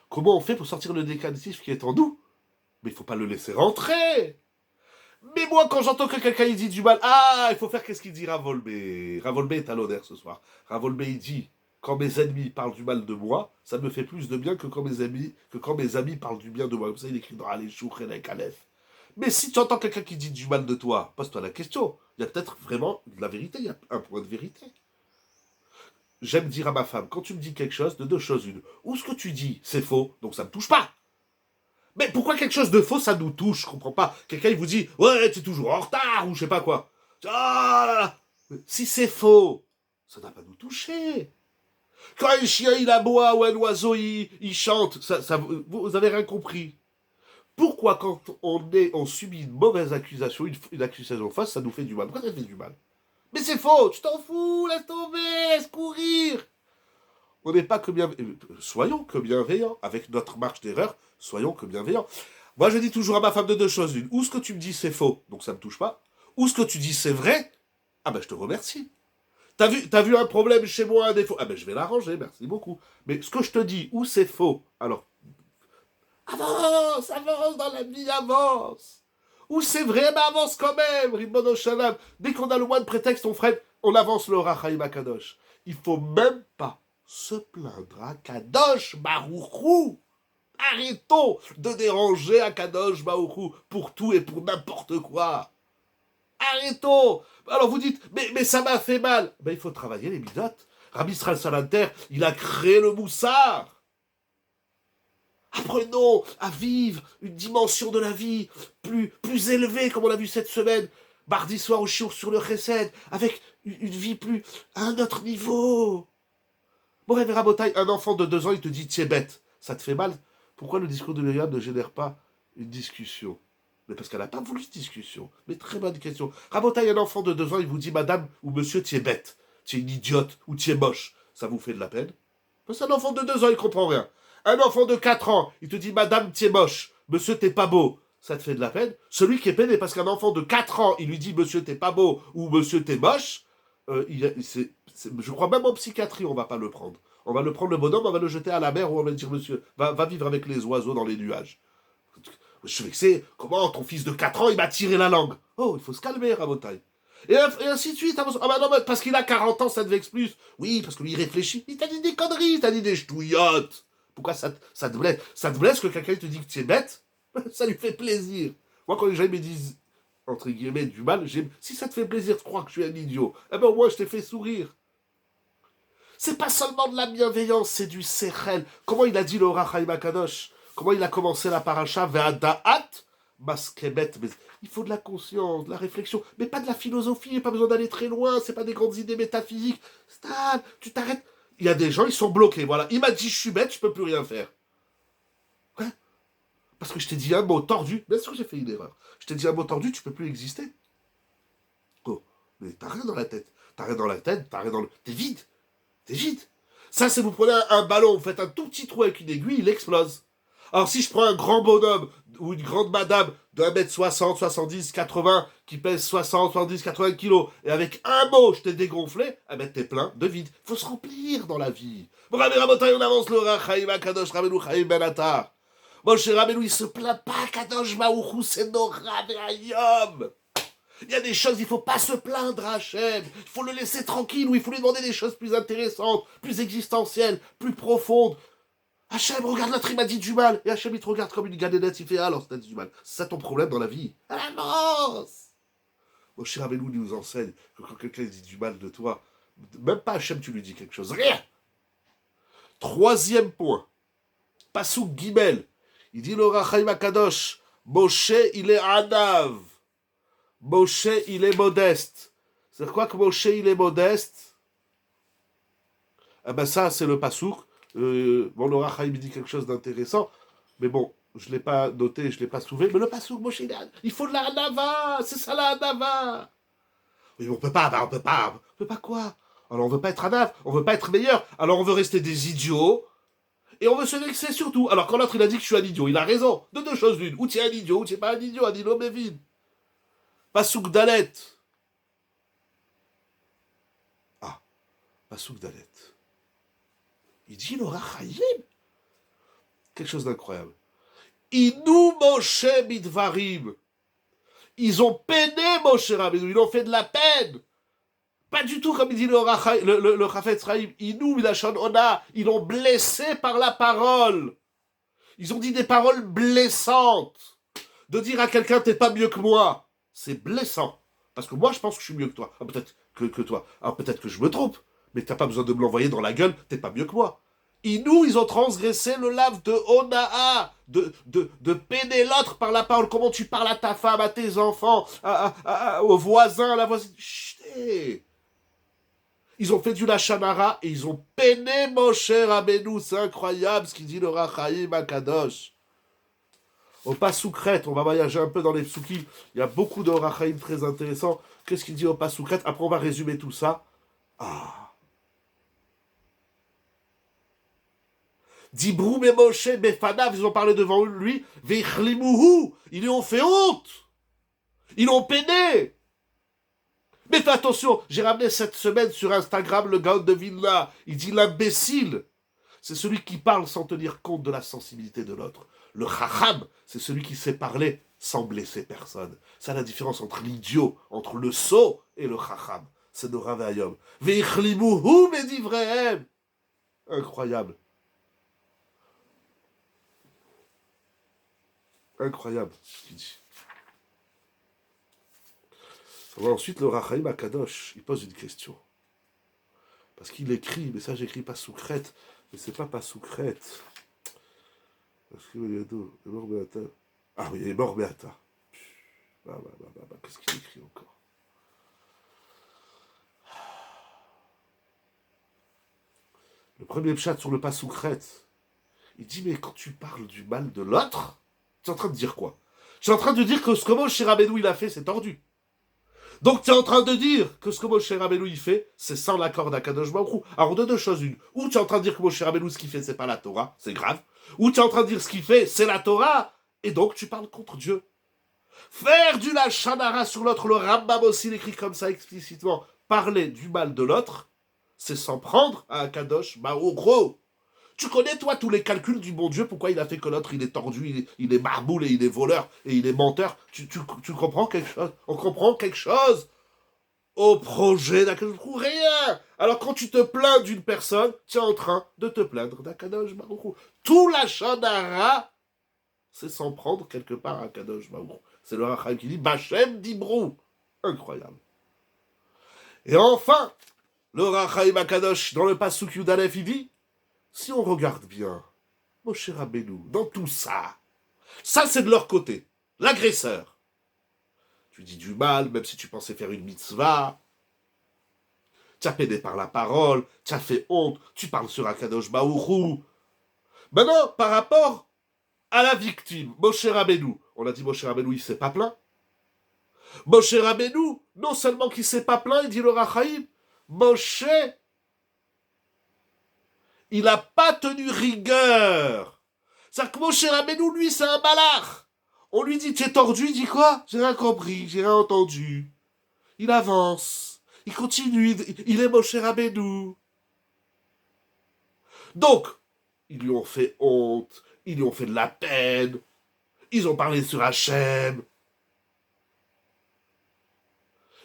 Comment on fait pour sortir le négatif qui est en nous? Mais il faut pas le laisser rentrer. Mais moi, quand j'entends que quelqu'un il dit du mal, il faut faire qu'est-ce qu'il dit Ravolbé. Ravolbé est à l'honneur ce soir. Ravolbé, il dit... Quand mes ennemis parlent du mal de moi, ça me fait plus de bien que quand mes amis parlent du bien de moi. Comme ça, il écrit dans Aléchouk, Renek, Aleph. Mais si tu entends quelqu'un qui dit du mal de toi, pose-toi la question. Il y a peut-être vraiment de la vérité, il y a un point de vérité. J'aime dire à ma femme, quand tu me dis quelque chose, de deux choses une. Ou ce que tu dis, c'est faux, donc ça ne me touche pas. Mais pourquoi quelque chose de faux, ça nous touche? Je comprends pas. Quelqu'un, il vous dit, ouais, tu es toujours en retard, ou je sais pas quoi. Ah là là. Si c'est faux, ça n'a pas nous toucher. Quand un chien il aboie ou un oiseau il chante, vous avez rien compris. Pourquoi quand on subit une mauvaise accusation, une accusation fausse, ça nous fait du mal? Pourquoi ça fait du mal? Mais c'est faux, tu t'en fous, laisse tomber, laisse courir. On n'est pas que bienveillants. Soyons que bienveillants. Avec notre marge d'erreur, soyons que bienveillants. Moi, je dis toujours à ma femme de deux choses l'une. Ou ce que tu me dis, c'est faux, donc ça ne me touche pas. Ou ce que tu dis, c'est vrai. Ah ben, je te remercie. T'as vu un problème chez moi, un défaut. Ah ben, je vais l'arranger, merci beaucoup. Mais ce que je te dis, ou c'est faux, alors, avance, avance dans la vie, avance. Ou c'est vrai, mais avance quand même, Ridmono Shalom. Dès qu'on a le moins de prétexte, on avance le Rachaim Akadosh. Il faut même pas se plaindre à Kadosh Baruchou. Arrêtons de déranger à Kadosh Baruchou pour tout et pour n'importe quoi. Arrêtons. Alors vous dites, mais ça m'a fait mal. Ben, il faut travailler les midotes. Rabbi Israël Salanter, il a créé le moussard. Apprenons à vivre une dimension de la vie plus élevée, comme on l'a vu cette semaine, mardi soir au shiur sur le chesed, avec une vie plus à un autre niveau. Bon, Révé Rabotai, un enfant de 2 ans, il te dit, tu es bête. Ça te fait mal? Pourquoi le discours de Myriam ne génère pas une discussion? Mais parce qu'elle n'a pas voulu de discussion. Mais très bonne question. Rabotai, un enfant de 2 ans, il vous dit, madame ou monsieur, tu es bête. Tu es une idiote ou tu es moche. Ça vous fait de la peine? Parce qu'un enfant de 2 ans, il comprend rien. Un enfant de 4 ans, il te dit, madame, tu es moche. Monsieur, t'es pas beau. Ça te fait de la peine? Celui qui est peiné parce qu'un enfant de 4 ans, il lui dit, monsieur, t'es pas beau ou monsieur, t'es moche, je crois même en psychiatrie, on va pas le prendre. On va le prendre le bonhomme, on va le jeter à la mer ou on va lui dire, monsieur, va vivre avec les oiseaux dans les nuages. Je suis vexé. Comment ton fils de 4 ans, il m'a tiré la langue? Oh, il faut se calmer, Rabotai. Et ainsi de suite. Ah bah non, parce qu'il a 40 ans, ça te vexe plus. Oui, parce que lui, il réfléchit. Il t'a dit des conneries, il t'a dit des ch'touillottes. Pourquoi ça te blesse? Ça te blesse que quelqu'un te dit que tu es bête? Ça lui fait plaisir. Moi, quand les gens me disent, entre guillemets, du mal, si ça te fait plaisir de croire que je suis un idiot, eh ben au moins, je t'ai fait sourire. C'est pas seulement de la bienveillance, c'est du sechel. Comment il a dit le Rachaim Akadosh? Comment il a commencé la paracha? Ve'ada'at maskebet. Mais il faut de la conscience, de la réflexion, mais pas de la philosophie, il n'y a pas besoin d'aller très loin, c'est pas des grandes idées métaphysiques. Stable, tu t'arrêtes. Il y a des gens, ils sont bloqués, voilà. Il m'a dit, je suis bête, je peux plus rien faire. Ouais. Parce que je t'ai dit un mot tordu. Bien sûr que j'ai fait une erreur. Je t'ai dit un mot tordu, tu peux plus exister. Oh, mais t'as rien dans la tête. T'as rien dans la tête, t'as rien dans le... T'es vide. T'es vide. Ça, c'est vous prenez un ballon, vous faites un tout petit trou avec une aiguille, il explose. Alors si je prends un grand bonhomme ou une grande madame de 1m60, 70, 80, qui pèse 60, 70, 80 kilos, et avec un mot, je t'ai dégonflé, eh ben t'es plein de vide. Faut se remplir dans la vie. Bon, Rabbi Rabotai, on avance le Rachaim Akadosh, Rabbeinu Chaim Ben Attar. Mon cher Rabbeinu, il se plaint pas, Kadosh Baruchou, c'est Nora Ve'ayom. Il y a des choses, il ne faut pas se plaindre à Hachem. Il faut le laisser tranquille ou il faut lui demander des choses plus intéressantes, plus existentielles, plus profondes. Hachem, regarde l'autre, il m'a dit du mal. Et Hachem, il te regarde comme une galénette, il fait alors, c'est du mal. C'est ça ton problème dans la vie. Avance. Mon cher Abelou nous enseigne que quand quelqu'un dit du mal de toi, même pas Hachem, tu lui dis quelque chose. Rien. Troisième point. Passouk Gimel. Il dit le Rachaim Akadosh. Moshe, il est Anav. Moshe, il est modeste. C'est quoi que Moshe, il est modeste? Eh ben ça, c'est le Passouk. Bon, le Rachaim dit quelque chose d'intéressant, mais bon, je ne l'ai pas noté, je ne l'ai pas soulevé. Mais le Passouk, Moshe, il faut de la Hanava, c'est ça la Hanava. Oui, on peut pas quoi? Alors on veut pas être Hanav, on veut pas être meilleur, alors on veut rester des idiots, et on veut se vexer surtout. Alors quand l'autre il a dit que je suis un idiot, il a raison. De deux choses l'une, ou tu es un idiot, ou tu n'es pas un idiot, un idiot mais vide. Passouk Dalet. Ah, Passouk Dalet. Il dit le Rachaim. Quelque chose d'incroyable. Inou Moshe Midvarim. Ils ont peiné Moshe Rabbeinu, ils ont fait de la peine. Pas du tout comme il dit le Chafetz Chaim. Inou Milachon Ona. Ils l'ont blessé par la parole. Ils ont dit des paroles blessantes. De dire à quelqu'un t'es pas mieux que moi, c'est blessant. Parce que moi je pense que je suis mieux que toi. Ah, peut-être que toi. Alors peut-être que je me trompe. Mais t'as pas besoin de me l'envoyer dans la gueule, t'es pas mieux que moi. Ils ont transgressé le lave de Onaa, de peiner l'autre par la parole. Comment tu parles à ta femme, à tes enfants, aux voisins, à la voisine. Chut, Ils ont fait du Lachanara et ils ont peiné Moshe Rabbeinu. C'est incroyable ce qu'il dit le Rachaim Akadosh. Au Passoukret, on va voyager un peu dans les psukim. Il y a beaucoup de Rachaim très intéressants. Qu'est-ce qu'il dit au Passoukret? Après, on va résumer tout ça. Ah. Dibrou et Moshe Befanav, ils ont parlé devant lui. Veichlimuhu, ils lui ont fait honte. Ils l'ont peiné. Mais fais attention, j'ai ramené cette semaine sur Instagram le gars de Vilna. Il dit l'imbécile. C'est celui qui parle sans tenir compte de la sensibilité de l'autre. Le chacham, c'est celui qui sait parler sans blesser personne. C'est la différence entre l'idiot, entre le sot et le chacham. C'est nos ravayom. Veichlimuhu medivrehem. Incroyable. Incroyable ce qu'il dit. Ensuite, le Rachaim Akadosh, il pose une question. Parce qu'il écrit, mais ça j'écris pas Soukret, mais c'est pas Soukret. Parce que il est mort Beata. Ah oui, il est mort Beata. Qu'est-ce qu'il écrit encore? Le premier pshat sur le Soukret, il dit, mais quand tu parles du mal de l'autre, tu es en train de dire quoi? Tu es en train de dire que ce que Moshe Rabbeinu il a fait, c'est tordu. Donc tu es en train de dire que ce que Moshe Rabbeinu il fait, c'est sans l'accord d'Akadosh Baruch Hu. Alors de deux choses une. Ou tu es en train de dire que Moshe Rabbeinu ce qu'il fait, c'est pas la Torah, c'est grave. Ou tu es en train de dire ce qu'il fait, c'est la Torah, et donc tu parles contre Dieu. Faire du lachanara sur l'autre, le Rambam aussi l'écrit comme ça explicitement. Parler du mal de l'autre, c'est s'en prendre à Akadosh Baruch Hu. Tu connais, toi, tous les calculs du bon Dieu, pourquoi il a fait que l'autre, il est tordu, il est marboule, et il est voleur, et il est menteur. Tu comprends quelque chose? On comprend quelque chose au projet d'Akadosh Baruch Hu? Rien. Alors, quand tu te plains d'une personne, tu es en train de te plaindre d'Akadosh Baruch Hu. Tout la Shandara, c'est s'en prendre quelque part à Akadosh Baruch Hu. C'est le Rachaim qui dit, Bachem Dibrou. Incroyable. Et enfin, le Rachaim Akadosh, dans le Pasuk Yudalef, il dit, si on regarde bien, Moshe Rabbeinu, dans tout ça, ça c'est de leur côté, l'agresseur. Tu dis du mal, même si tu pensais faire une mitzvah, tu as pédé par la parole, tu as fait honte, tu parles sur Akadosh Baruch Hu. Maintenant, par rapport à la victime, Moshe Rabbeinu, on a dit Moshe Rabbeinu, il s'est pas plaint. Moshe Rabbeinu, non seulement qu'il s'est pas plaint, il dit le Rachaim, Moshe, il n'a pas tenu rigueur. C'est-à-dire que Moshe Rabbeinu, lui, c'est un malach. On lui dit, tu es tordu, il dit quoi? J'ai rien compris, j'ai rien entendu. Il avance, il continue, il est Moshe Rabbeinu. Donc, ils lui ont fait honte, ils lui ont fait de la peine, ils ont parlé sur Hachem,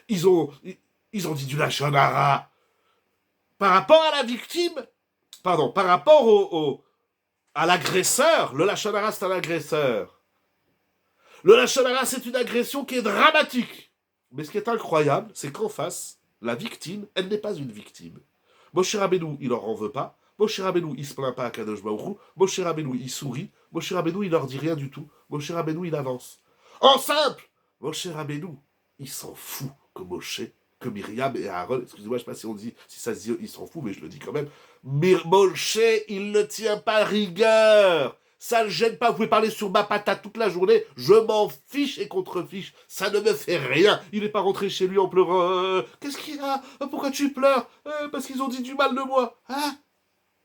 ils ont dit du lachonara. Par rapport à la victime, par rapport à l'agresseur, le lachonara c'est un agresseur. Le lachonara c'est une agression qui est dramatique. Mais ce qui est incroyable, c'est qu'en face, la victime, elle n'est pas une victime. Moshe Rabbeinu, il leur en veut pas. Moshe Rabbeinu, il se plaint pas à Kadosh Baruch Hu. Moshe Rabbeinu, il sourit. Moshe Rabbeinu, il leur dit rien du tout. Moshe Rabbeinu, il avance. En simple, Moshe Rabbeinu, il s'en fout que Moshe, que Myriam et Aaron, excusez-moi, je sais pas si ça se dit, il s'en fout, mais je le dis quand même. Mais Moshe, il ne tient pas rigueur. Ça ne gêne pas, vous pouvez parler sur ma patate toute la journée, je m'en fiche et contrefiche, ça ne me fait rien. Il n'est pas rentré chez lui en pleurant. Qu'est-ce qu'il y a? Pourquoi tu pleures? Parce qu'ils ont dit du mal de moi. Hein?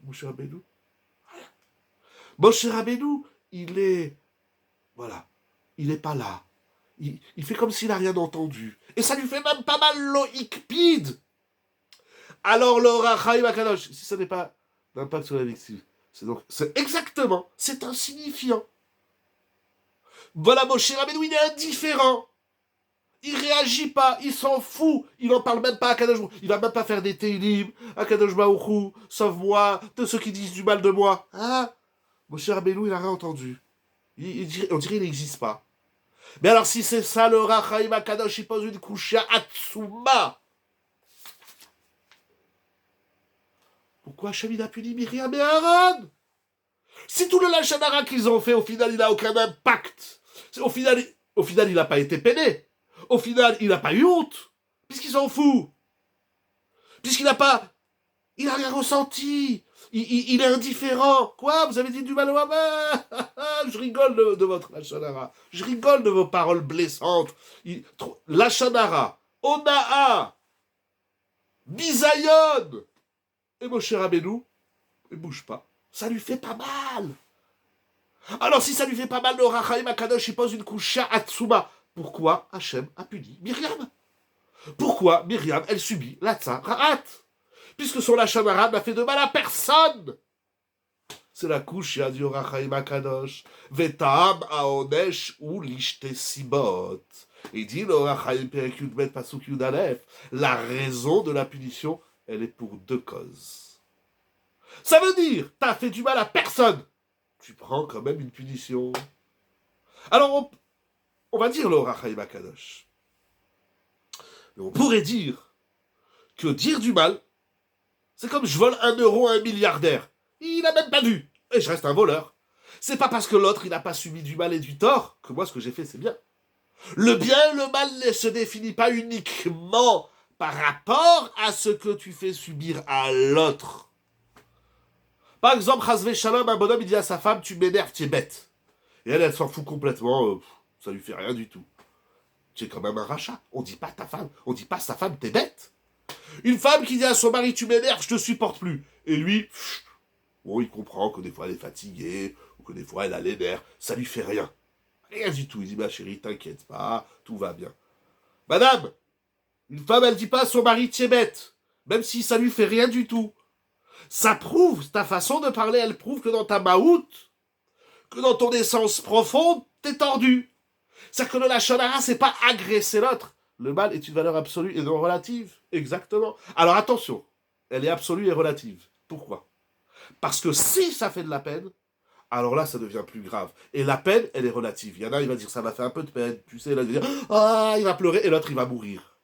Moshe Rabbeinu. Moshe Rabbeinu, il est... Voilà, il n'est pas là. Il fait comme s'il n'a rien entendu. Et ça lui fait même pas mal l'oïkpid. Alors le Rachaim Akadosh, si ça n'est pas d'impact sur la victime, c'est exactement, c'est insignifiant. Voilà, Moshe Rabbeinu, il est indifférent. Il réagit pas, il s'en fout, il n'en parle même pas à Kadosh Baruch Hu. Il va même pas faire des télim à Kadosh Baruch Hu, sauve-moi de ceux qui disent du mal de moi. Hein? Moshe Rabbeinu, il a rien entendu. On dirait qu'il n'existe pas. Mais alors si c'est ça, le Rachaim Akadosh, il pose une couche à Atsuma. Pourquoi Hachem il a puni Myriam et Aaron? Si tout le lachanara qu'ils ont fait, au final, il n'a aucun impact. Au final, il n'a pas été peiné. Au final, il n'a pas eu honte. Puisqu'il s'en fout. Puisqu'il n'a pas... Il n'a rien ressenti. Il est indifférent. Quoi? Vous avez dit du mal au Hamas? Je rigole de votre Lachonara. Je rigole de vos paroles blessantes. Lachonara, Onaa, Bisayon. Et Moshe Rabbeinu, il bouge pas. Ça lui fait pas mal. Alors si ça lui fait pas mal, le Rachaim Akadosh, il pose une kusha Atsuma. Pourquoi Hachem a puni Myriam? Pourquoi Myriam, elle subit la Tzarat? Puisque son Lachonara n'a fait de mal à personne. C'est la kusha du Rachaim Akadosh. Vetam aonesh ou lishte sibot. Il dit le Rachaim Perek Yudbet Pasuk Yudalef. La raison de la punition, elle est pour deux causes. Ça veut dire, t'as fait du mal à personne. Tu prends quand même une punition. Alors, on va dire le Rachaim Akadosh. Mais on pourrait dire que dire du mal, c'est comme je vole 1 euro à un milliardaire. Il n'a même pas vu. Et je reste un voleur. C'est pas parce que l'autre, il n'a pas subi du mal et du tort que moi, ce que j'ai fait, c'est bien. Le bien et le mal ne se définit pas uniquement par rapport à ce que tu fais subir à l'autre. Par exemple, Chazvé Shalom, un bonhomme, il dit à sa femme, tu m'énerves, tu es bête. Et elle s'en fout complètement, ça lui fait rien du tout. Tu es quand même un rachat. On dit pas ta femme, on dit pas sa femme, t'es bête. Une femme qui dit à son mari, tu m'énerves, je te supporte plus. Et lui, bon, il comprend que des fois elle est fatiguée, ou que des fois elle a les nerfs, ça lui fait rien. Rien du tout. Il dit, ma chérie, t'inquiète pas, tout va bien. Madame, une femme, elle dit pas à son mari, tu es bête, même si ça lui fait rien du tout. Ça prouve, ta façon de parler, elle prouve que dans ta maout, que dans ton essence profonde, t'es tordu. C'est-à-dire que le lachonara, c'est pas agresser l'autre. Le mal est une valeur absolue et non relative. Exactement. Alors attention, elle est absolue et relative. Pourquoi? Parce que si ça fait de la peine, alors là, ça devient plus grave. Et la peine, elle est relative. Il y en a, il va dire, ça m'a fait un peu de peine. Tu sais, là, il va dire, ah, il va pleurer, et l'autre, il va mourir.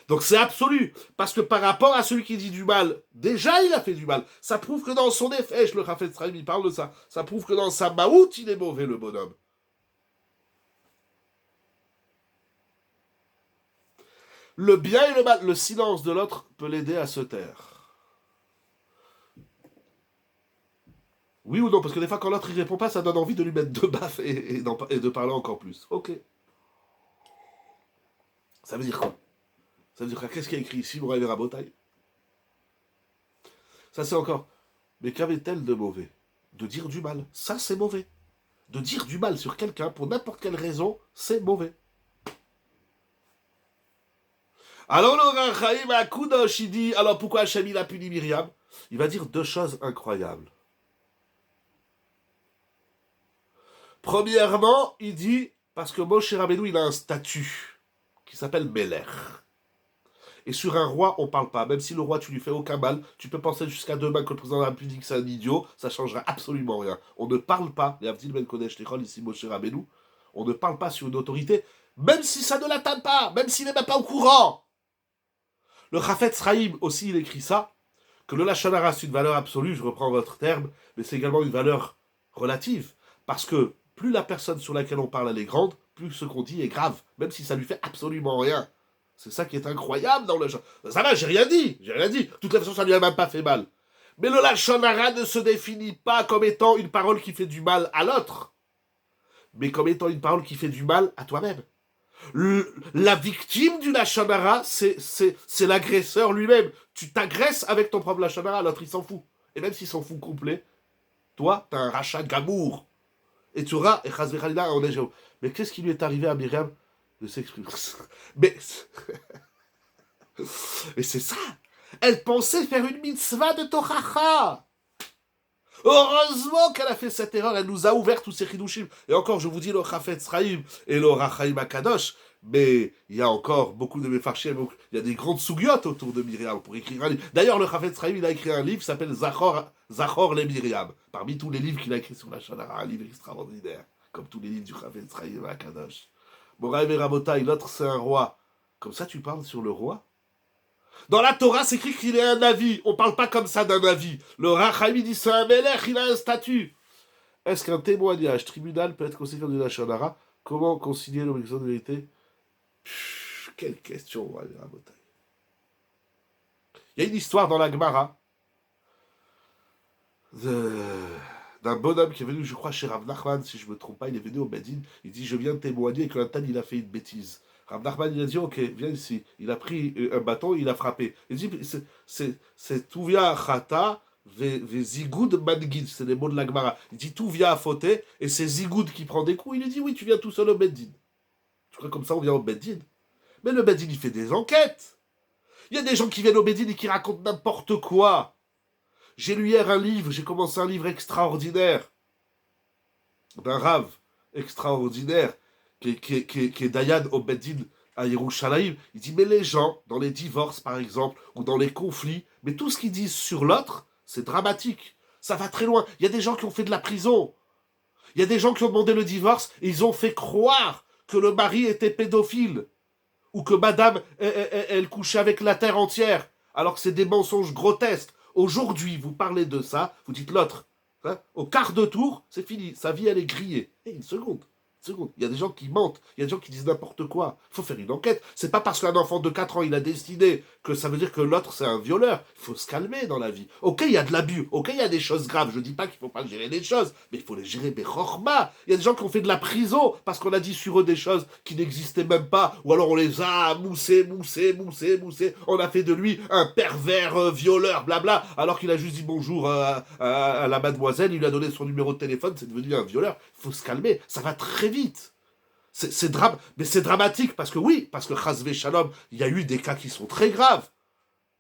Donc c'est absolu. Parce que par rapport à celui qui dit du mal, déjà, il a fait du mal. Ça prouve que dans son effet, le Chafetz Chaim, il parle de ça. Ça prouve que dans sa maout, il est mauvais, le bonhomme. Le bien et le mal, le silence de l'autre peut l'aider à se taire. Oui ou non? Parce que des fois, quand l'autre il répond pas, ça donne envie de lui mettre deux baffes et de parler encore plus. Ok. Ça veut dire quoi? Ça veut dire quoi? Qu'est-ce qu'il y a écrit ici, Moraï Rabotai? Ça c'est encore. Mais qu'avait-elle de mauvais? De dire du mal. Ça c'est mauvais. De dire du mal sur quelqu'un pour n'importe quelle raison, c'est mauvais. Alors le Rachaim Akudosh, il dit, alors pourquoi Hachem il a puni Myriam? Il va dire deux choses incroyables. Premièrement, il dit, parce que Moshe Rabbeinu, il a un statut qui s'appelle Meler. Et sur un roi, on parle pas. Même si le roi, tu lui fais aucun mal, tu peux penser jusqu'à demain que le président de la République, c'est un idiot, ça changera absolument rien. On ne parle pas, les Avdil Ben Kodesh Lechol, ici Moshe Rabbeinu, on ne parle pas sur une autorité, même si ça ne l'atteint pas, même s'il n'est même pas au courant. Le Chafetz Chaim aussi, il écrit ça, que le Lachonara, c'est une valeur absolue, je reprends votre terme, mais c'est également une valeur relative. Parce que plus la personne sur laquelle on parle, elle est grande, plus ce qu'on dit est grave, même si ça lui fait absolument rien. C'est ça qui est incroyable dans le... Ça va, j'ai rien dit. De toute façon, ça lui a même pas fait mal. Mais le Lachonara ne se définit pas comme étant une parole qui fait du mal à l'autre, mais comme étant une parole qui fait du mal à toi-même. La victime du Lachonara, c'est l'agresseur lui-même. Tu t'agresses avec ton propre Lachonara, l'autre il s'en fout. Et même s'il s'en fout complet, toi, t'as un rachat gamour. Et tu auras, et Chazvé Khalila, on est. Mais qu'est-ce qui lui est arrivé à Myriam de s'exprimer? Mais c'est ça. Elle pensait faire une mitzvah de Tochacha. Heureusement qu'elle a fait cette erreur, elle nous a ouvert tous ces chidushim. Et encore, je vous dis le Chafetz Chaim et le Rachaim Akadosh, mais il y a encore beaucoup de Mefarshim, il y a des grandes sougiotes autour de Myriam pour écrire un livre. D'ailleurs, le Chafetz Chaim, il a écrit un livre qui s'appelle Zachor les Myriam. Parmi tous les livres qu'il a écrits sur la Shonara, un livre extraordinaire, comme tous les livres du Chafetz Chaim Akadosh. Moraï Rabotai, l'autre c'est un roi. Comme ça, tu parles sur le roi? Dans la Torah, c'est écrit qu'il est un avis. On ne parle pas comme ça d'un avis. Le Rachaim dit c'est un Melech, il a un statut. Est-ce qu'un témoignage tribunal peut être conséquent de la Shonara? Comment concilier l'obligation de vérité? Quelle question, Rabotai. Il y a une histoire dans la Gemara d'un bonhomme qui est venu, je crois, chez Rav Nachman, si je ne me trompe pas, il est venu au Bedin, il dit, je viens de témoigner que Nathan, il a fait une bêtise. Rav Nachman, il a dit, ok, viens ici. Il a pris un bâton, il a frappé. Il dit, c'est tout vient chata, zigoud mangid, c'est les mots de la Gemara. Il dit, tout vient à fauter, et c'est zigoud qui prend des coups. Il lui dit, oui, tu viens tout seul au Bedin. Tu crois comme ça, on vient au Bedin? Mais le Bedin, il fait des enquêtes. Il y a des gens qui viennent au Bedin et qui racontent n'importe quoi. J'ai lu hier un livre, j'ai commencé un livre extraordinaire d'un rave extraordinaire qui est Dayan au Beddin à Yerushalayim. Il dit, mais les gens, dans les divorces par exemple, ou dans les conflits, mais tout ce qu'ils disent sur l'autre, c'est dramatique. Ça va très loin. Il y a des gens qui ont fait de la prison. Il y a des gens qui ont demandé le divorce et ils ont fait croire que le mari était pédophile. Ou que madame, elle couchait avec la terre entière. Alors que c'est des mensonges grotesques. Aujourd'hui, vous parlez de ça, vous dites l'autre. Hein, au quart de tour, c'est fini. Sa vie, elle est grillée. Et une seconde. Il y a des gens qui mentent, il y a des gens qui disent n'importe quoi. Il faut faire une enquête. C'est pas parce qu'un enfant de 4 ans, il a décidé que ça veut dire que l'autre, c'est un violeur. Il faut se calmer dans la vie. Ok, il y a de l'abus. Ok, il y a des choses graves. Je dis pas qu'il faut pas gérer les choses, mais il faut les gérer bechorma. Il y a des gens qui ont fait de la prison parce qu'on a dit sur eux des choses qui n'existaient même pas. Ou alors on les a moussés. On a fait de lui un pervers violeur, blabla. Alors qu'il a juste dit bonjour à la mademoiselle, il lui a donné son numéro de téléphone, c'est devenu un violeur. Il faut se calmer. Ça va très vite. Mais c'est dramatique parce que oui, parce que Chazvé Shalom, il y a eu des cas qui sont très graves.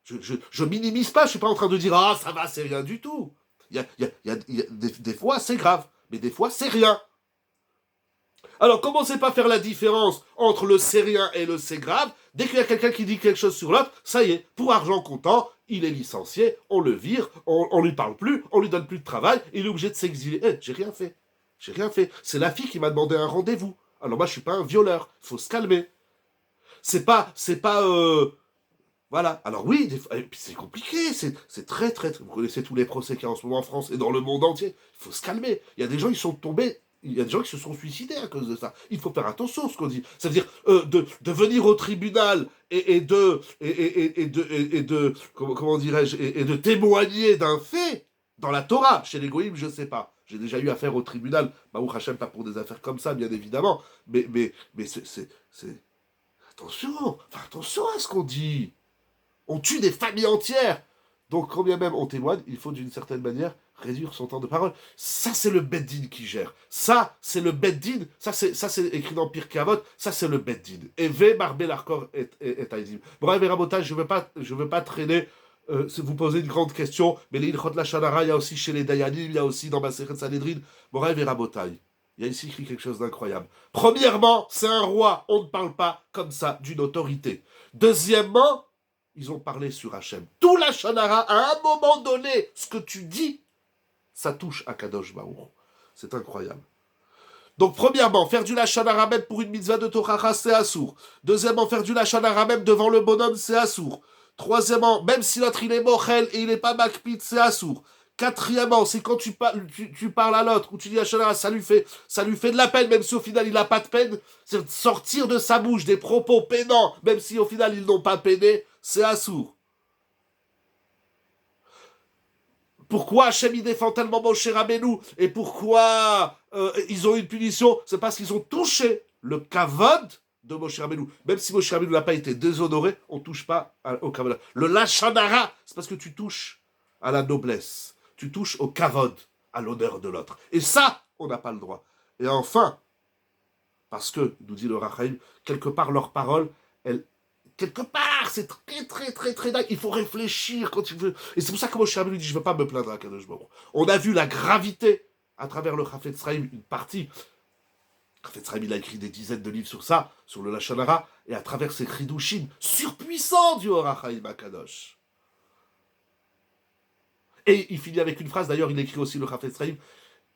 Je minimise pas, je suis pas en train de dire ah ça va, c'est rien du tout. Il y a des fois c'est grave, mais des fois c'est rien. Alors commencez pas à faire la différence entre le c'est rien et le c'est grave. Dès qu'il y a quelqu'un qui dit quelque chose sur l'autre, ça y est, pour argent comptant, il est licencié, on le vire, on lui parle plus, on lui donne plus de travail, il est obligé de s'exiler. J'ai rien fait. C'est la fille qui m'a demandé un rendez-vous. Alors moi, je suis pas un violeur. Il faut se calmer. C'est pas, voilà. Alors oui, c'est compliqué. C'est très. Vous connaissez tous les procès qu'il y a en ce moment en France et dans le monde entier. Il faut se calmer. Il y a des gens, ils sont tombés. Il y a des gens qui se sont suicidés à cause de ça. Il faut faire attention à ce qu'on dit. Ça veut dire de venir au tribunal et de comment dirais-je et de témoigner d'un fait dans la Torah. Chez les Goïms, je sais pas. J'ai déjà eu affaire au tribunal. Baruch Hashem, pas pour des affaires comme ça, bien évidemment. Mais c'est... Attention. Enfin, attention à ce qu'on dit. On tue des familles entières. Donc, quand bien même on témoigne, il faut d'une certaine manière réduire son temps de parole. Ça, c'est le Beddin qui gère. Ça, c'est le Beddin. Ça, c'est écrit dans Pirkei Avot. Ça, c'est le Beddin. Et ve marber l'arcor et taïdim. Bref, et rabotage, je veux pas traîner. Vous posez une grande question, mais les Ilchot la Shanara, il y a aussi chez les Dayanim, il y a aussi dans Masechet Sanhedrin. Bref, et rabotage. Il y a ici écrit quelque chose d'incroyable. Premièrement, c'est un roi. On ne parle pas comme ça d'une autorité. Deuxièmement, ils ont parlé sur Hachem. Tout la Shonara, à un moment donné, ce que tu dis, ça touche à Kadosh Baruch. C'est incroyable. Donc, premièrement, faire du Lachon Hara même pour une mitzvah de Tochacha, c'est assour. Deuxièmement, faire du Lachon Hara même devant le bonhomme, c'est assour. Troisièmement, même si l'autre il est mochel et il n'est pas makpid, c'est assour. Quatrièmement, c'est quand tu parles à l'autre, ou tu dis Lachon Hara, ça lui fait de la peine, même si au final il n'a pas de peine. C'est sortir de sa bouche des propos peinants, même si au final ils n'ont pas peiné, c'est assour. Pourquoi Hachem il défend tellement Moshe Rabbeinu et pourquoi ils ont eu une punition? C'est parce qu'ils ont touché le kavod de Moshe Rabbeinu. Même si Moshe Rabbeinu n'a pas été déshonoré, on ne touche pas au kavod. Le Lachon Hara, c'est parce que tu touches à la noblesse. Tu touches au kavod, à l'honneur de l'autre. Et ça, on n'a pas le droit. Et enfin, parce que, nous dit le Rachaim, quelque part leur parole, quelque part, c'est très dingue. Il faut réfléchir quand tu veux. Et c'est pour ça que Moshe Rabbeinu dit, je ne veux pas me plaindre à Kadosh Baruch. On a vu la gravité à travers le Chafetz Chaim, une partie. Chafetz Chaim, il a écrit des dizaines de livres sur ça, sur le Lachon Hara, et à travers ses Chidushim, surpuissants du Or HaChaim HaKadosh. Et il finit avec une phrase, d'ailleurs, il écrit aussi le Chafetz Chaim,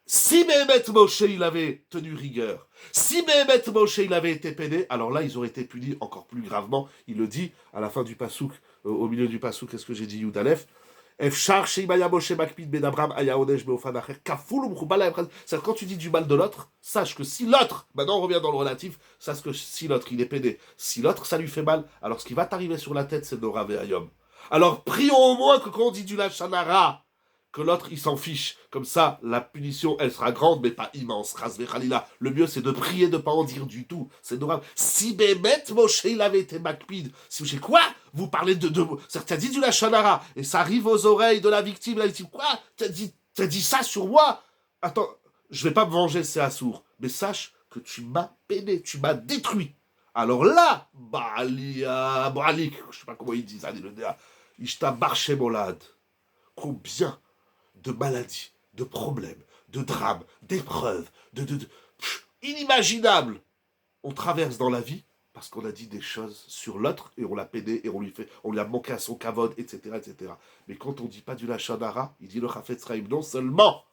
si Mehemet Moshe il avait tenu rigueur, si Mehemet Moshe il avait été pédé, alors là ils auraient été punis encore plus gravement. Il le dit à la fin du pasouk, au milieu du pasouk, qu'est-ce que j'ai dit, Yud Aleph, c'est-à-dire quand tu dis du mal de l'autre, sache que si l'autre, maintenant on revient dans le relatif, sache que si l'autre il est pédé, si l'autre ça lui fait mal, alors ce qui va t'arriver sur la tête c'est Nora Ve'ayom. Alors prions au moins que quand on dit du Lachon Hara, que l'autre il s'en fiche. Comme ça, la punition elle sera grande mais pas immense. Ras vechalila. Le mieux c'est de prier de pas en dire du tout. C'est adorable. Si Bémet Moshe il avait été makpid, si Moshe quoi, vous parlez de tu as dit du Lachon Hara et ça arrive aux oreilles de la victime. La victime quoi, t'as dit ça sur moi. Attends, je vais pas me venger, c'est assourd. Mais sache que tu m'as peiné, tu m'as détruit. Alors là, Balik, je sais pas comment ils disent, allez le dire, Ishta Barchemolad, combien de maladies, de problèmes, de drames, d'épreuves, inimaginables on traverse dans la vie parce qu'on a dit des choses sur l'autre et on l'a peiné et on lui a manqué à son kavod, etc., etc. Mais quand on dit pas du Lachon Hara, il dit le Chafetz Chaim, non seulement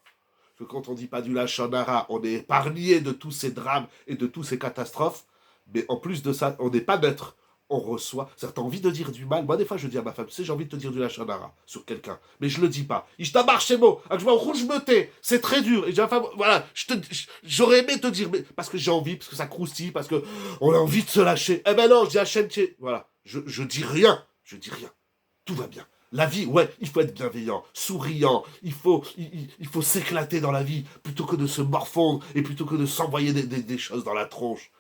que quand on dit pas du Lachon Hara, on est épargné de tous ces drames et de toutes ces catastrophes, mais en plus de ça, on n'est pas neutre. On reçoit. C'est-à-dire, t'as envie de dire du mal. Moi, des fois, je dis à ma femme, tu sais, j'ai envie de te dire du Lachon Hara sur quelqu'un, mais je le dis pas. Je t'amarche ces mots. Je vois rouge me tais. C'est très dur. Et j'ai ma femme, voilà, j'aurais aimé te dire, mais parce que j'ai envie, parce que ça croustille, parce que on a envie de se lâcher. Eh ben non, je dis Hachem, voilà, je dis rien. Je dis rien. Tout va bien. La vie, ouais, il faut être bienveillant, souriant, il faut s'éclater dans la vie plutôt que de se morfondre et plutôt que de s'envoyer des choses dans la tronche.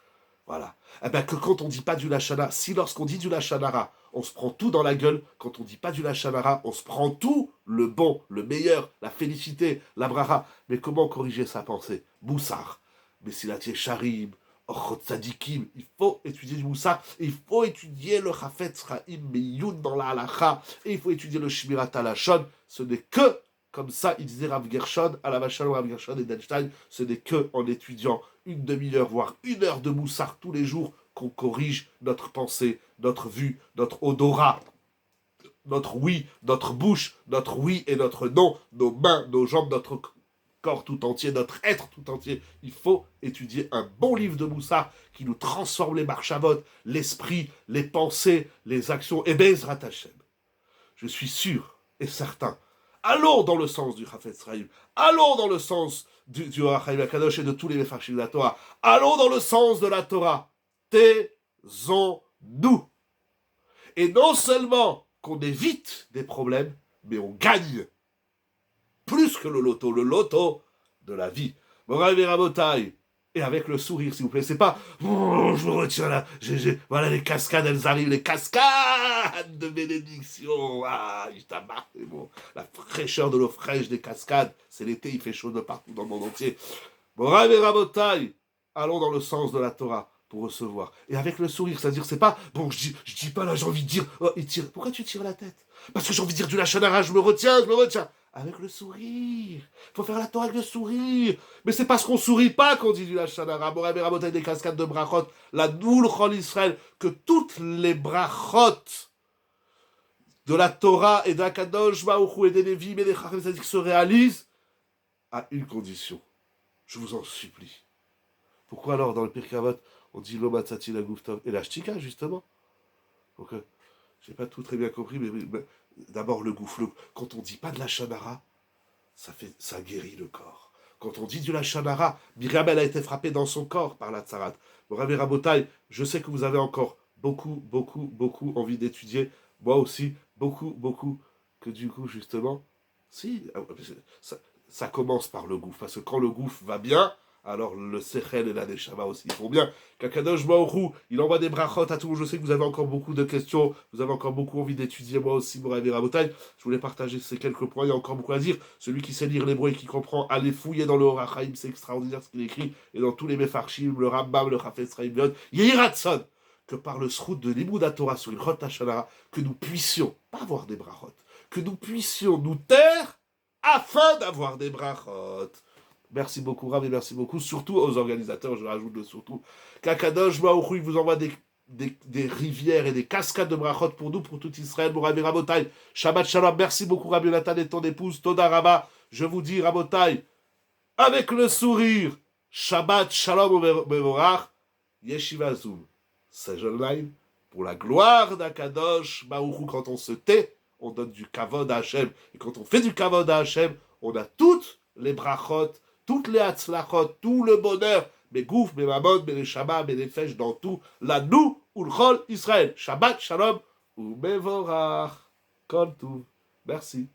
Voilà. Eh ben que quand on dit pas du Lachon Hara, si lorsqu'on dit du Lachon Hara, on se prend tout dans la gueule, quand on dit pas du Lachon Hara, on se prend tout, le bon, le meilleur, la félicité, la bracha. Mais comment corriger sa pensée? Moussar. Mais si la Charim, Ochot Tzadikim, il faut étudier du Moussar, et il faut étudier le Chafetz Chaim Meyoun dans la halacha, et il faut étudier le Shmirat HaLashon. Ce n'est que comme ça, il disait Rav Gershon, à la Vachalon, Rav Gershon et Denstein, ce n'est que en étudiant une demi-heure, voire une heure de Moussar tous les jours, qu'on corrige notre pensée, notre vue, notre odorat, notre oui, notre bouche, notre oui et notre non, nos mains, nos jambes, notre corps tout entier, notre être tout entier. Il faut étudier un bon livre de Moussar qui nous transforme les marchavot, l'esprit, les pensées, les actions. Et Bezrat Hashem, je suis sûr et certain. Allons dans le sens du Chafetz Chaim. Allons dans le sens du Hachaim Akadosh et de tous les Mefarshim de la Torah. Allons dans le sens de la Torah. Taisons-nous. Et non seulement qu'on évite des problèmes, mais on gagne plus que le loto de la vie. Moraï Rabotai. Et avec le sourire, s'il vous plaît. C'est pas, oh, je me retiens là. Voilà, les cascades, elles arrivent. Les cascades de bénédiction. Ah, c'est bon. La fraîcheur de l'eau fraîche des cascades. C'est l'été, il fait chaud de partout dans le monde entier. Moraï Rabotai. Allons dans le sens de la Torah pour recevoir. Et avec le sourire, c'est-à-dire, c'est pas, bon, je dis pas là, j'ai envie de dire, oh, il tire. Pourquoi tu tires la tête? Parce que j'ai envie de dire du Lachon Hara, je me retiens. Avec le sourire. Il faut faire la Torah avec le sourire. Mais c'est parce qu'on sourit pas qu'on dit du Lachon Hara. Moraï Rabotai, des cascades de brachot. La Noul Chol Israël. Que toutes les brachot de la Torah et d'Akadosh Baruch Hu et des Lévim et des Chachamim, c'est-à-dire se réalisent à une condition. Je vous en supplie. Pourquoi alors dans le Pirkei Avot on dit l'omatzati la gouftov et la shtika justement? Donc j'ai pas tout très bien compris, mais d'abord le gouffre. Quand on dit pas de la Lachon Hara, ça guérit le corps. Quand on dit du Lachon Hara, Myriam elle a été frappée dans son corps par la tsarat. Rabbi Rabotai, je sais que vous avez encore beaucoup envie d'étudier. Moi aussi, beaucoup, que du coup justement, si, ça commence par le gouffre. Parce que quand le gouffre va bien, alors le Sechel et la Neshama aussi ils vont bien. Kakadosh Baruch Hu, il envoie des brachot à tout le monde. Je sais que vous avez encore beaucoup de questions, vous avez encore beaucoup envie d'étudier, moi aussi, Moraï Rabotai. Je voulais partager ces quelques points, il y a encore beaucoup à dire. Celui qui sait lire l'hébreu et qui comprend, allez fouiller dans le Or HaChaim, c'est extraordinaire ce qu'il écrit, et dans tous les Mefarshim, le Rambam, le Chafetz Chaim Yod, Yehiratson, que par le srout de l'Imoud Torah sur une Chot Lachon Hara, que nous puissions, pas avoir des brachot, que nous puissions nous taire afin d'avoir des brachot. Merci beaucoup, Rav, et merci beaucoup, surtout aux organisateurs, je rajoute le surtout. Kakadosh Baruch Hu, il vous envoie des rivières et des cascades de brachot pour nous, pour tout Israël, pour Rabbi Rabotai. Shabbat Shalom, merci beaucoup, Rabbi Nathan et ton épouse, Toda Rabba. Je vous dis, Rabotai, avec le sourire, Shabbat Shalom Mevorach, Yeshiva Zoom. C'est online, pour la gloire d'Akadosh Baruch Hu, quand on se tait, on donne du kavod à Hashem. Et quand on fait du kavod à Hashem, on a toutes les brachot, toutes les hatzlachot, tout le bonheur, mes gouffres, mes mamot, mes shabbat, mes nefesh, dans tout, la nou ou le chol Israël. Shabbat, shalom, ou mevorach. Kol Touv. Merci.